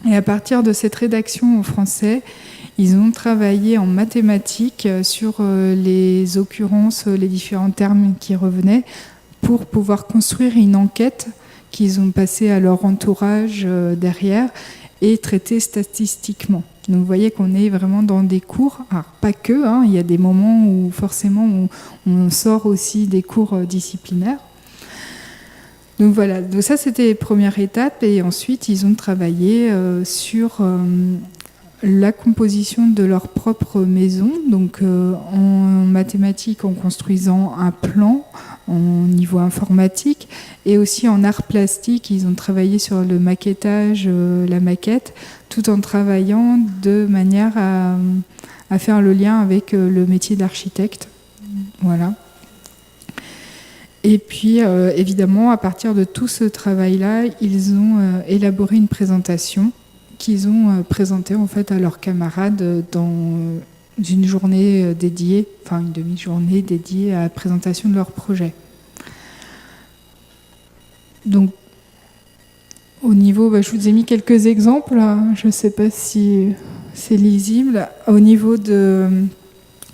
Et à partir de cette rédaction en français, ils ont travaillé en mathématiques sur les occurrences, les différents termes qui revenaient, pour pouvoir construire une enquête qu'ils ont passée à leur entourage derrière et traiter statistiquement. Donc vous voyez qu'on est vraiment dans des cours, alors pas que, hein, il y a des moments où forcément on sort aussi des cours disciplinaires. Donc voilà, donc ça c'était la première étape, et ensuite ils ont travaillé sur la composition de leur propre maison, donc en mathématiques en construisant un plan en niveau informatique, et aussi en art plastique, ils ont travaillé sur le maquettage, la maquette, tout en travaillant de manière à faire le lien avec le métier d'architecte. Voilà. Et puis, évidemment, à partir de tout ce travail-là, ils ont élaboré une présentation qu'ils ont présentée en fait à leurs camarades dans une journée dédiée, enfin une demi-journée dédiée à la présentation de leur projet. Donc, au niveau, je vous ai mis quelques exemples, hein, je ne sais pas si c'est lisible. Au niveau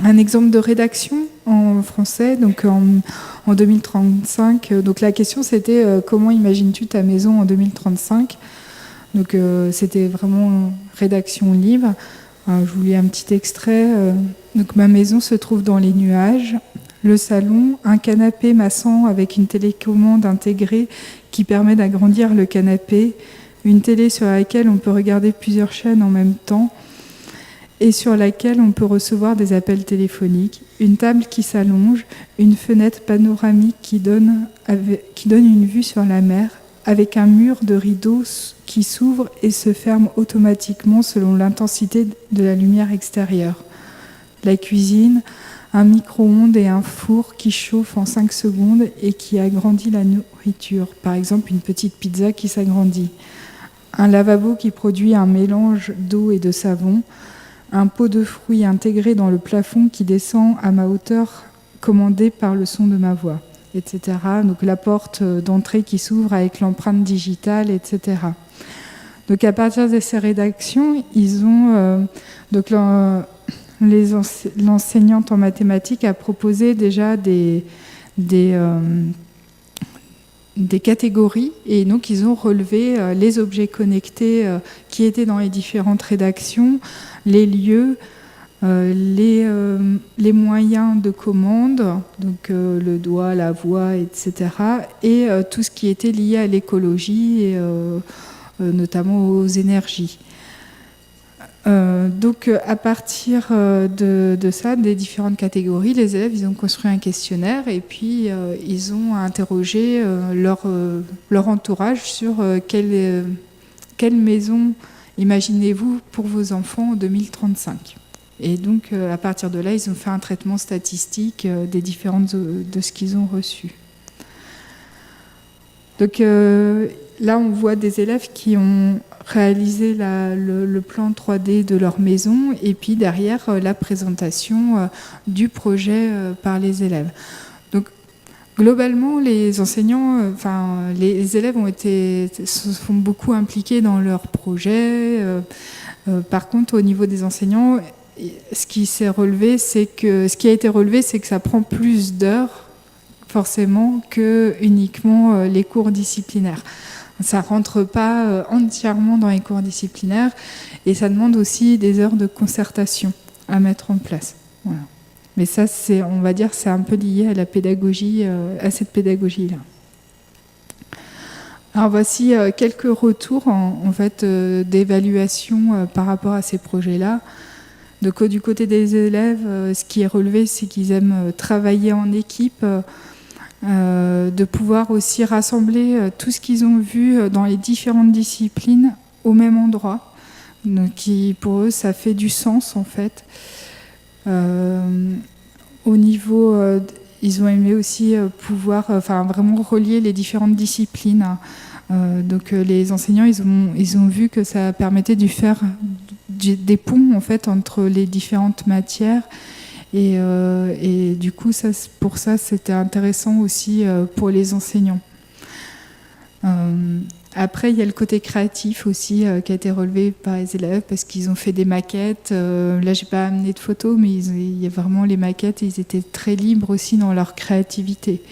un exemple de rédaction en français, donc en 2035. Donc la question c'était comment imagines-tu ta maison en 2035 ? Donc c'était vraiment rédaction libre. Je vous lis un petit extrait. Donc ma maison se trouve dans les nuages. Le salon, un canapé massant avec une télécommande intégrée qui permet d'agrandir le canapé, une télé sur laquelle on peut regarder plusieurs chaînes en même temps et sur laquelle on peut recevoir des appels téléphoniques, une table qui s'allonge, une fenêtre panoramique qui donne une vue sur la mer, avec un mur de rideaux qui s'ouvre et se ferme automatiquement selon l'intensité de la lumière extérieure. La cuisine, un micro-ondes et un four qui chauffe en 5 secondes et qui agrandit la nourriture. Par exemple, une petite pizza qui s'agrandit. Un lavabo qui produit un mélange d'eau et de savon. Un pot de fruits intégré dans le plafond qui descend à ma hauteur, commandé par le son de ma voix, etc. Donc la porte d'entrée qui s'ouvre avec l'empreinte digitale, etc. Donc à partir de ces rédactions, ils ont l'enseignante en mathématiques a proposé déjà des catégories, et donc ils ont relevé les objets connectés qui étaient dans les différentes rédactions, les lieux, les moyens de commande, donc le doigt, la voix, etc. et tout ce qui était lié à l'écologie et notamment aux énergies. Donc à partir de ça, des différentes catégories, les élèves ils ont construit un questionnaire et puis ils ont interrogé leur entourage sur quelle maison imaginez-vous pour vos enfants en 2035. Et donc à partir de là, ils ont fait un traitement statistique des différentes de ce qu'ils ont reçu. Donc là, on voit des élèves qui ont réalisé le plan 3D de leur maison et puis derrière la présentation du projet par les élèves. Donc globalement, les enseignants, les élèves se sont beaucoup impliqués dans leur projet. Par contre, au niveau des enseignants, ce qui a été relevé, c'est que ça prend plus d'heures forcément que uniquement les cours disciplinaires. Ça ne rentre pas entièrement dans les cours disciplinaires et ça demande aussi des heures de concertation à mettre en place. Voilà. Mais ça, on va dire, c'est un peu lié à la pédagogie, à cette pédagogie-là. Alors voici quelques retours en fait d'évaluation par rapport à ces projets-là. Donc du côté des élèves, ce qui est relevé, c'est qu'ils aiment travailler en équipe. De pouvoir aussi rassembler tout ce qu'ils ont vu dans les différentes disciplines au même endroit. Donc, pour eux, ça fait du sens en fait. au niveau, ils ont aimé aussi pouvoir vraiment relier les différentes disciplines. Donc les enseignants, ils ont vu que ça permettait de faire des ponts en fait entre les différentes matières. Et du coup, pour ça, c'était intéressant aussi pour les enseignants. Après, il y a le côté créatif aussi qui a été relevé par les élèves parce qu'ils ont fait des maquettes. Là, j'ai pas amené de photos, mais il y a vraiment les maquettes. Ils étaient très libres aussi dans leur créativité.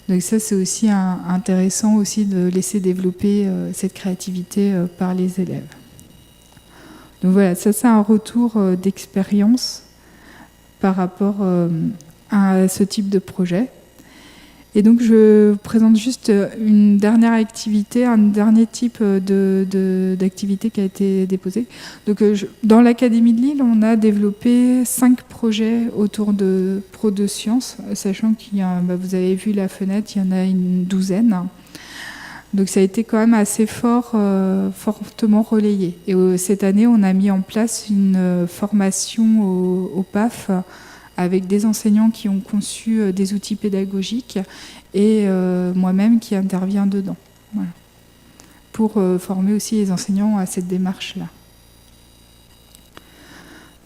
Donc ça, c'est aussi intéressant aussi de laisser développer cette créativité par les élèves. Donc voilà, ça c'est un retour d'expérience par rapport à ce type de projet. Et donc je vous présente juste une dernière activité, un dernier type d'activité qui a été déposé. Donc dans l'Académie de Lille, on a développé 5 projets autour de Pro de Sciences, sachant qu'il y a, vous avez vu la fenêtre, il y en a une douzaine. Donc ça a été quand même assez fortement relayé. Et cette année, on a mis en place une formation au PAF avec des enseignants qui ont conçu des outils pédagogiques et moi-même qui intervient dedans. Voilà. Pour former aussi les enseignants à cette démarche-là.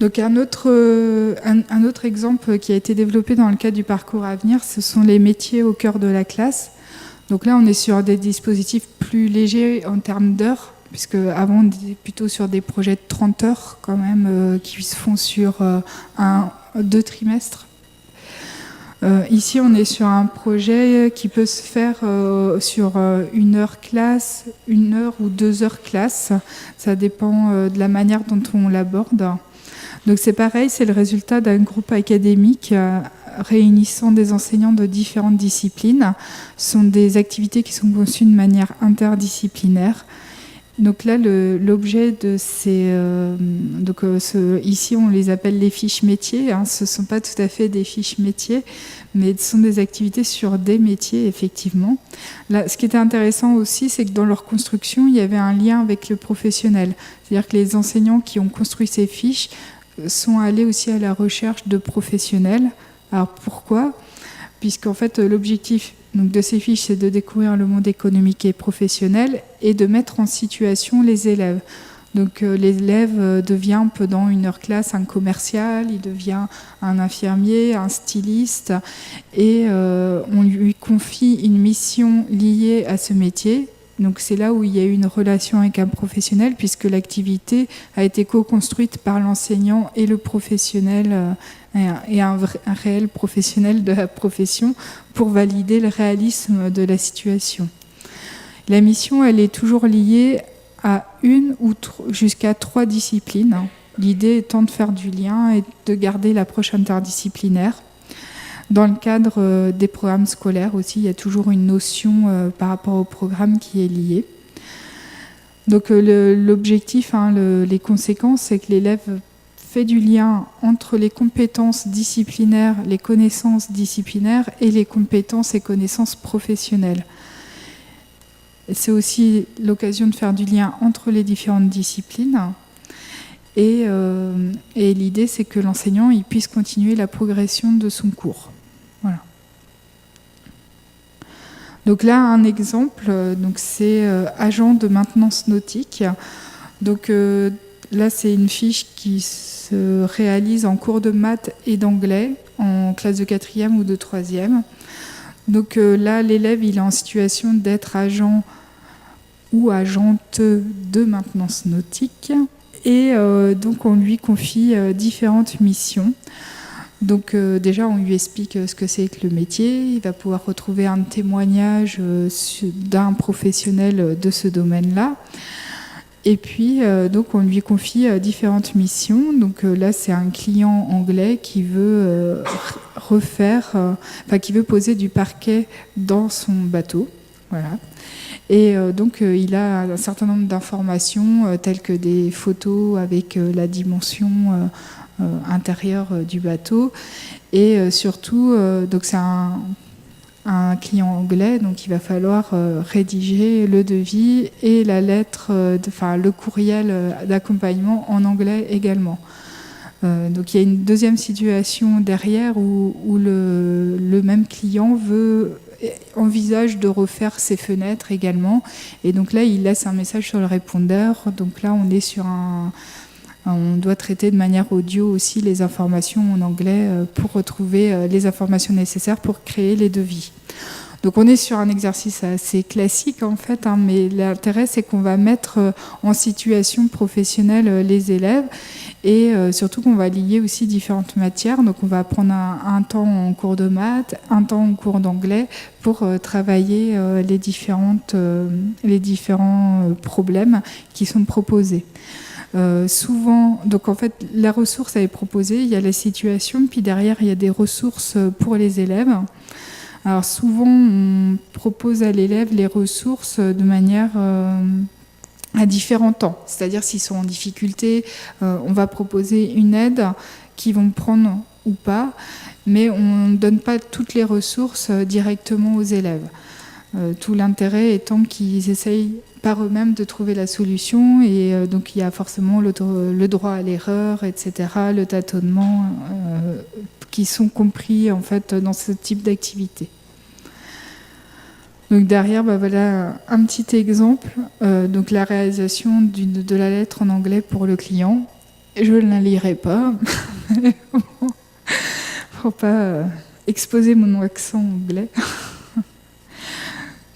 Donc un autre exemple qui a été développé dans le cadre du parcours à venir, ce sont les métiers au cœur de la classe. Donc là, on est sur des dispositifs plus légers en termes d'heures, puisque avant on était plutôt sur des projets de 30 heures quand même, qui se font sur 2 trimestres. Ici, on est sur un projet qui peut se faire sur 1 heure classe, 1 heure ou 2 heures classe. Ça dépend de la manière dont on l'aborde. Donc c'est pareil, c'est le résultat d'un groupe académique réunissant des enseignants de différentes disciplines. Ce sont des activités qui sont conçues de manière interdisciplinaire. Donc là, l'objet de ces... ici, on les appelle les fiches métiers. Ce ne sont pas tout à fait des fiches métiers, mais ce sont des activités sur des métiers, effectivement. Là, ce qui était intéressant aussi, c'est que dans leur construction, il y avait un lien avec le professionnel. C'est-à-dire que les enseignants qui ont construit ces fiches sont allés aussi à la recherche de professionnels. Alors pourquoi ? Puisqu'en fait, l'objectif de ces fiches, c'est de découvrir le monde économique et professionnel et de mettre en situation les élèves. Donc l'élève devient pendant 1 heure classe un commercial, il devient un infirmier, un styliste, et on lui confie une mission liée à ce métier. Donc c'est là où il y a eu une relation avec un professionnel, puisque l'activité a été co-construite par l'enseignant et le professionnel, et un réel professionnel de la profession, pour valider le réalisme de la situation. La mission, elle est toujours liée à 1 ou jusqu'à 3 disciplines. L'idée étant de faire du lien et de garder l'approche interdisciplinaire. Dans le cadre des programmes scolaires aussi, il y a toujours une notion par rapport au programme qui est liée. Donc l'objectif, les conséquences, c'est que l'élève fait du lien entre les compétences disciplinaires, les connaissances disciplinaires et les compétences et connaissances professionnelles. C'est aussi l'occasion de faire du lien entre les différentes disciplines. Et l'idée, c'est que l'enseignant il puisse continuer la progression de son cours. Voilà. Donc là, un exemple, c'est agent de maintenance nautique. Donc là, c'est une fiche qui se réalise en cours de maths et d'anglais, en classe de 4e ou de 3e. Donc là, l'élève, il est en situation d'être agent ou agente de maintenance nautique. Et donc, on lui confie différentes missions. Donc déjà, on lui explique ce que c'est que le métier. Il va pouvoir retrouver un témoignage d'un professionnel de ce domaine-là. Et puis, donc, on lui confie différentes missions. Donc là, c'est un client anglais qui veut qui veut poser du parquet dans son bateau. Voilà. Et donc, il a un certain nombre d'informations, telles que des photos avec la dimension intérieure du bateau. Et surtout, donc c'est un client anglais, donc il va falloir rédiger le devis et la lettre, le courriel d'accompagnement en anglais également. Donc il y a une deuxième situation derrière où le même client envisage de refaire ses fenêtres également. Et donc là, il laisse un message sur le répondeur. Donc là, on est sur on doit traiter de manière audio aussi les informations en anglais pour retrouver les informations nécessaires pour créer les devis. Donc on est sur un exercice assez classique en fait, mais l'intérêt c'est qu'on va mettre en situation professionnelle les élèves et surtout qu'on va lier aussi différentes matières. Donc on va prendre un temps en cours de maths, un temps en cours d'anglais pour travailler les différents problèmes qui sont proposés. Souvent, donc en fait, la ressource elle est proposée, il y a la situation, puis derrière il y a des ressources pour les élèves. Alors souvent, on propose à l'élève les ressources de manière à différents temps. C'est-à-dire s'ils sont en difficulté, on va proposer une aide qu'ils vont prendre ou pas, mais on ne donne pas toutes les ressources directement aux élèves. Tout l'intérêt étant qu'ils essayent par eux-mêmes de trouver la solution, et donc il y a forcément le droit à l'erreur, etc., le tâtonnement, qui sont compris en fait dans ce type d'activité. Donc derrière, voilà un petit exemple, donc la réalisation de la lettre en anglais pour le client. Je ne la lirai pas, pour pas exposer mon accent anglais.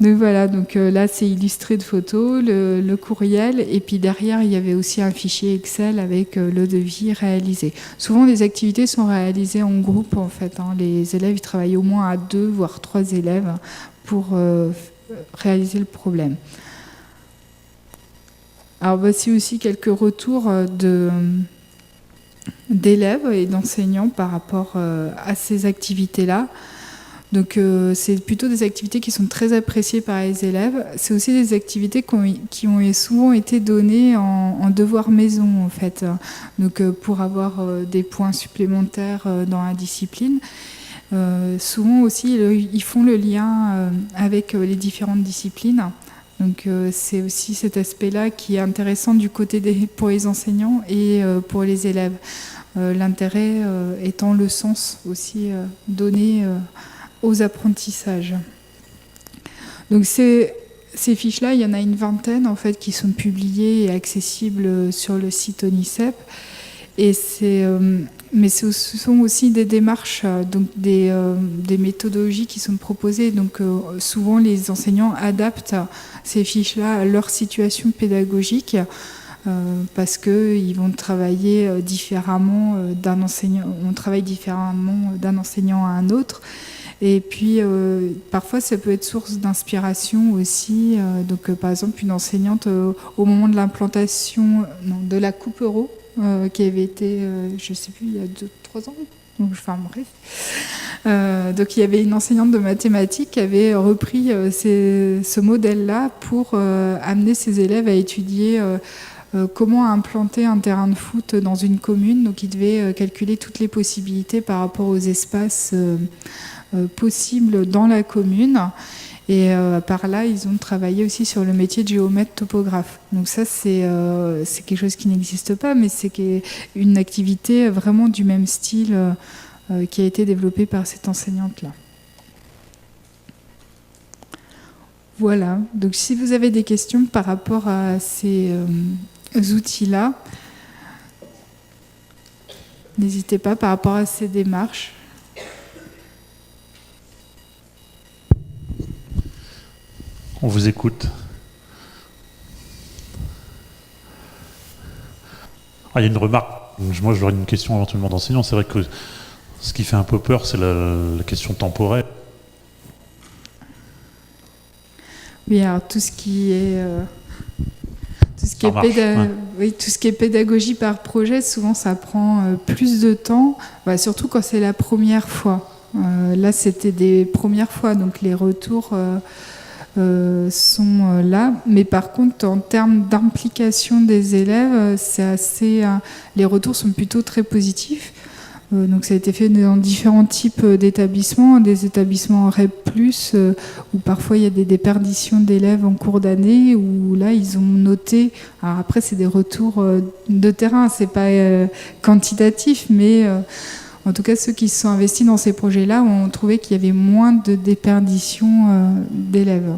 Donc voilà, donc là c'est illustré de photos, le courriel, et puis derrière il y avait aussi un fichier Excel avec le devis réalisé. Souvent les activités sont réalisées en groupe en fait, les élèves ils travaillent au moins à 2 voire 3 élèves pour réaliser le problème. Alors voici aussi quelques retours d'élèves et d'enseignants par rapport à ces activités-là. Donc c'est plutôt des activités qui sont très appréciées par les élèves. C'est aussi des activités qui ont souvent été données en devoir maison en fait. Donc pour avoir des points supplémentaires dans la discipline. Souvent aussi ils font le lien avec les différentes disciplines. Donc c'est aussi cet aspect-là qui est intéressant du côté pour les enseignants et pour les élèves. L'intérêt étant le sens aussi donné aux apprentissages. Donc ces fiches-là, il y en a une vingtaine en fait qui sont publiées et accessibles sur le site ONICEP. Et mais ce sont aussi des démarches, donc des méthodologies qui sont proposées. Donc souvent les enseignants adaptent ces fiches-là à leur situation pédagogique. Parce qu'ils vont travailler différemment d'un enseignant. On travaille différemment d'un enseignant à un autre. Et puis, parfois, ça peut être source d'inspiration aussi. Donc, par exemple, une enseignante, au moment de l'implantation de la coupe euro, qui avait été, je ne sais plus, il y a 2-3 ans. Donc, enfin, bref. Donc, il y avait une enseignante de mathématiques qui avait repris ce modèle-là pour amener ses élèves à étudier comment implanter un terrain de foot dans une commune. Donc, ils devaient calculer toutes les possibilités par rapport aux espaces possibles dans la commune. Et par là, ils ont travaillé aussi sur le métier de géomètre-topographe. Donc ça, c'est quelque chose qui n'existe pas, mais c'est une activité vraiment du même style qui a été développée par cette enseignante-là. Voilà. Donc si vous avez des questions par rapport à ces outils-là, n'hésitez pas par rapport à ces démarches. On vous écoute. Il y a une remarque. Moi, j'aurais une question éventuellement d'enseignant. C'est vrai que ce qui fait un peu peur, c'est la question temporelle. Oui, alors tout ce qui est pédagogie par projet, souvent ça prend plus de temps, surtout quand c'est la première fois. Là, c'était des premières fois, donc les retours sont là. Mais par contre, en termes d'implication des élèves, les retours sont plutôt très positifs. Donc ça a été fait dans différents types d'établissements, des établissements REP+, où parfois il y a des déperditions d'élèves en cours d'année, où là ils ont noté, alors après c'est des retours de terrain, c'est pas quantitatif, mais en tout cas ceux qui se sont investis dans ces projets-là ont trouvé qu'il y avait moins de déperditions d'élèves.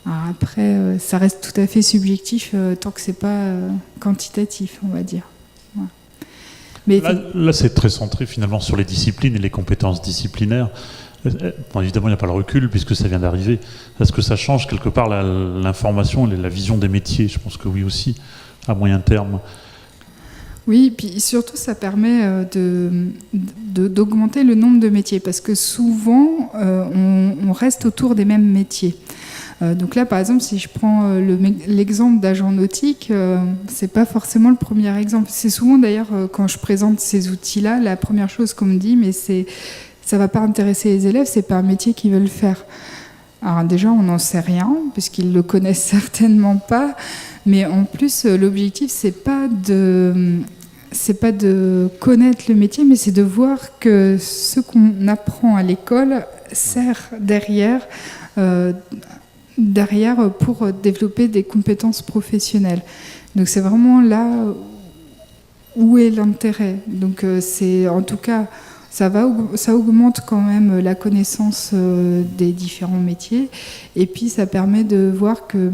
Alors après, ça reste tout à fait subjectif tant que c'est pas quantitatif, on va dire. Voilà. Mais là, c'est très centré finalement sur les disciplines et les compétences disciplinaires. Bon, évidemment, il n'y a pas le recul puisque ça vient d'arriver. Est-ce que ça change quelque part l'information et la vision des métiers? Je pense que oui aussi, à moyen terme. Oui, puis surtout, ça permet d'augmenter le nombre de métiers parce que souvent, on reste autour des mêmes métiers. Donc là, par exemple, si je prends l'exemple d'agent nautique, c'est pas forcément le premier exemple. C'est souvent d'ailleurs quand je présente ces outils-là, la première chose qu'on me dit, mais ça va pas intéresser les élèves, c'est pas un métier qu'ils veulent faire. Alors déjà, on n'en sait rien puisqu'ils le connaissent certainement pas, mais en plus, l'objectif c'est pas de connaître le métier, mais c'est de voir que ce qu'on apprend à l'école sert derrière pour développer des compétences professionnelles. Donc c'est vraiment là où est l'intérêt. Donc c'est en tout cas ça augmente quand même la connaissance des différents métiers et puis ça permet de voir que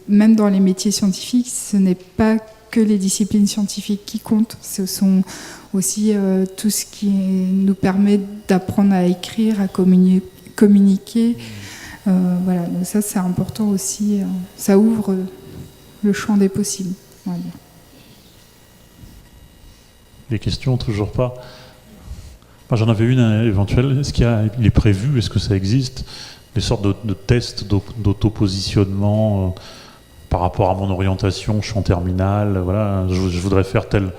même dans les métiers scientifiques, ce n'est pas que les disciplines scientifiques qui comptent, ce sont aussi tout ce qui nous permet d'apprendre à écrire, à communiquer. Voilà, donc ça c'est important aussi, ça ouvre le champ des possibles. On va dire. Les questions, toujours pas. Enfin, j'en avais une éventuelle. Il est prévu, est-ce que ça existe, des sortes de tests d'auto-positionnement par rapport à mon orientation, je suis en terminale, voilà, je voudrais faire tel,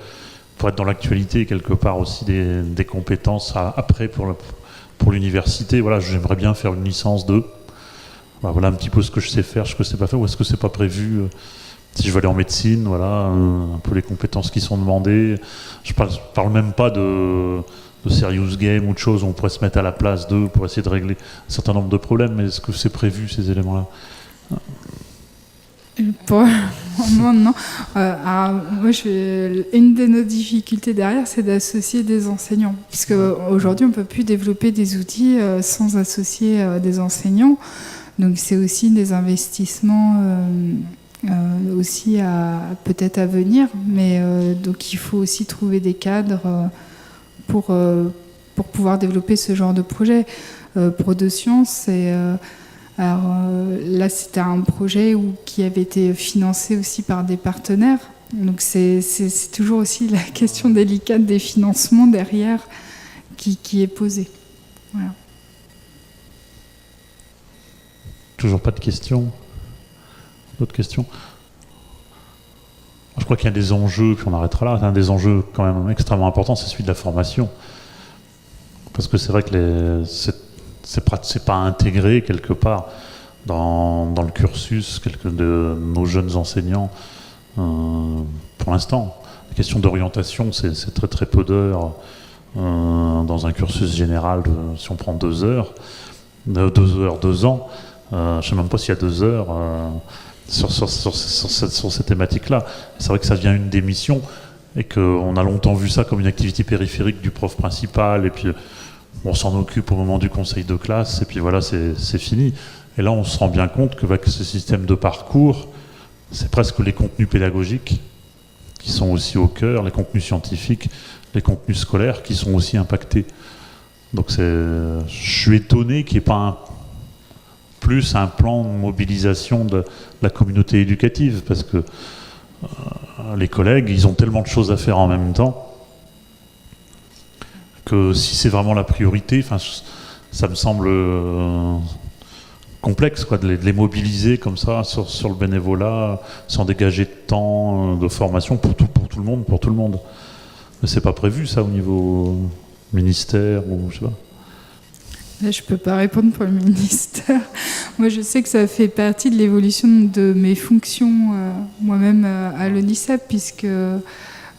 pour être dans l'actualité quelque part aussi des compétences après pour l'université. Voilà, j'aimerais bien faire une licence de. Voilà un petit peu ce que je sais faire, ce que je sais pas faire, ou est-ce que c'est pas prévu si je veux aller en médecine, voilà, un peu les compétences qui sont demandées. Je parle même pas de serious game ou de choses où on pourrait se mettre à la place d'eux pour essayer de régler un certain nombre de problèmes, mais est-ce que c'est prévu ces éléments-là? Pour moi, non. Une de nos difficultés derrière, c'est d'associer des enseignants, puisque aujourd'hui, on peut plus développer des outils sans associer des enseignants. Donc c'est aussi des investissements aussi peut-être à venir, mais donc il faut aussi trouver des cadres pour pouvoir développer ce genre de projet. ProDeSciences, là c'était un projet qui avait été financé aussi par des partenaires. Donc c'est toujours aussi la question délicate des financements derrière qui est posée. Voilà. Toujours pas de questions? D'autres questions? Je crois qu'il y a des enjeux, puis on arrêtera là. Un des enjeux quand même extrêmement importants, c'est celui de la formation. Parce que c'est vrai que c'est pas intégré quelque part dans le cursus de nos jeunes enseignants pour l'instant. La question d'orientation, c'est très très peu d'heures dans un cursus général, si on prend 2 heures, 2 ans. Je ne sais même pas s'il y a 2 heures sur ces thématiques-là. C'est vrai que ça devient une des missions et qu'on a longtemps vu ça comme une activité périphérique du prof principal et puis on s'en occupe au moment du conseil de classe et puis voilà, c'est fini. Et là, on se rend bien compte qu'avec ce système de parcours, c'est presque les contenus pédagogiques qui sont aussi au cœur, les contenus scientifiques, les contenus scolaires qui sont aussi impactés. Donc je suis étonné qu'il n'y ait pas plus un plan de mobilisation de la communauté éducative, parce que les collègues, ils ont tellement de choses à faire en même temps, que si c'est vraiment la priorité, ça me semble complexe de les mobiliser comme ça sur le bénévolat, sans dégager de temps de formation pour tout le monde. Mais c'est pas prévu ça au niveau ministère ou je sais pas. Là, je ne peux pas répondre pour le ministère. Moi, je sais que ça fait partie de l'évolution de mes fonctions moi-même à l'ONICEP, puisque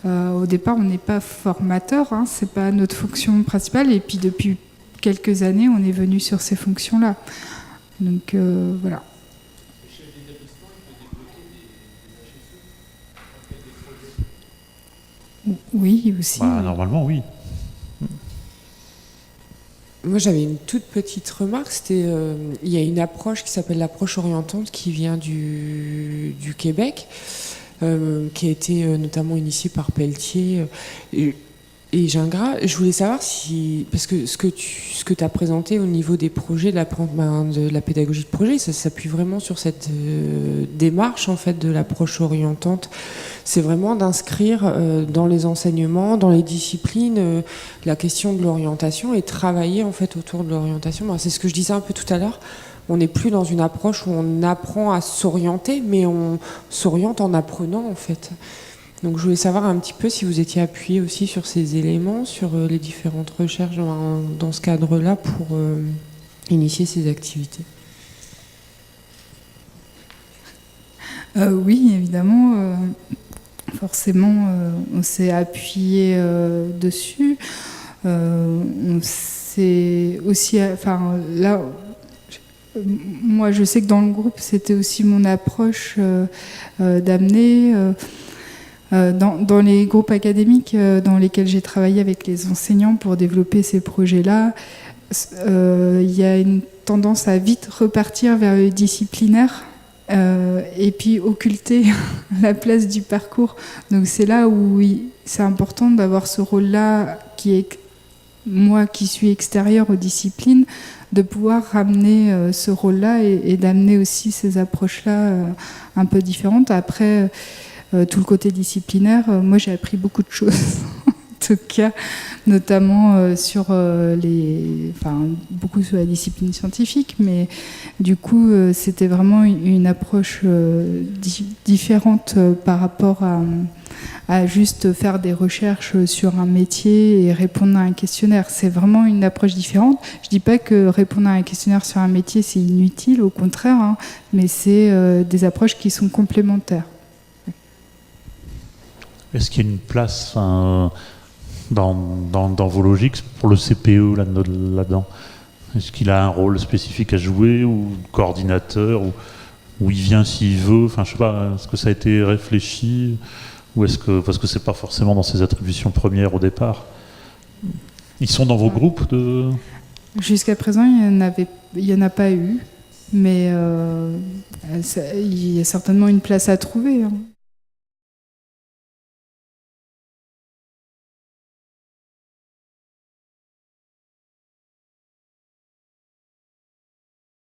Au départ, on n'est pas formateur, hein, c'est pas notre fonction principale. Et puis depuis quelques années, on est venu sur ces fonctions-là. Donc voilà. Oui, aussi. Normalement, oui. Moi, j'avais une toute petite remarque. Il y a une approche qui s'appelle l'approche orientante qui vient du Québec, qui a été notamment initiée par Pelletier et Gingras. Je voulais savoir si, parce que ce que tu as présenté au niveau des projets, de la pédagogie de projet, ça s'appuie vraiment sur cette démarche en fait de l'approche orientante. C'est vraiment d'inscrire dans les enseignements, dans les disciplines, la question de l'orientation et travailler en fait autour de l'orientation. C'est ce que je disais un peu tout à l'heure. On n'est plus dans une approche où on apprend à s'orienter, mais on s'oriente en apprenant en fait. Donc je voulais savoir un petit peu si vous étiez appuyé aussi sur ces éléments, sur les différentes recherches dans ce cadre-là pour initier ces activités. Oui, évidemment. Forcément, on s'est appuyé dessus. On s'est aussi... là, moi, je sais que dans le groupe, c'était aussi mon approche d'amener... dans les groupes académiques dans lesquels j'ai travaillé avec les enseignants pour développer ces projets-là, il y a une tendance à vite repartir vers le disciplinaire et puis occulter la place du parcours. Donc c'est là où c'est important d'avoir ce rôle-là qui est, moi qui suis extérieure aux disciplines, de pouvoir ramener ce rôle-là et d'amener aussi ces approches-là un peu différentes. Après, tout le côté disciplinaire, moi j'ai appris beaucoup de choses, en tout cas, notamment beaucoup sur la discipline scientifique, mais du coup c'était vraiment une approche différente par rapport à juste faire des recherches sur un métier et répondre à un questionnaire. C'est vraiment une approche différente. Je dis pas que répondre à un questionnaire sur un métier c'est inutile, au contraire, hein, mais c'est des approches qui sont complémentaires. Est-ce qu'il y a une place dans vos logiques pour le CPE là-dedans? Est-ce qu'il a un rôle spécifique à jouer, ou coordinateur, ou il vient s'il veut? Enfin, je sais pas, est-ce que ça a été réfléchi, ou parce que c'est pas forcément dans ses attributions premières au départ? Ils sont dans vos groupes de... Jusqu'à présent, il y en a pas eu, mais il y a certainement une place à trouver, hein.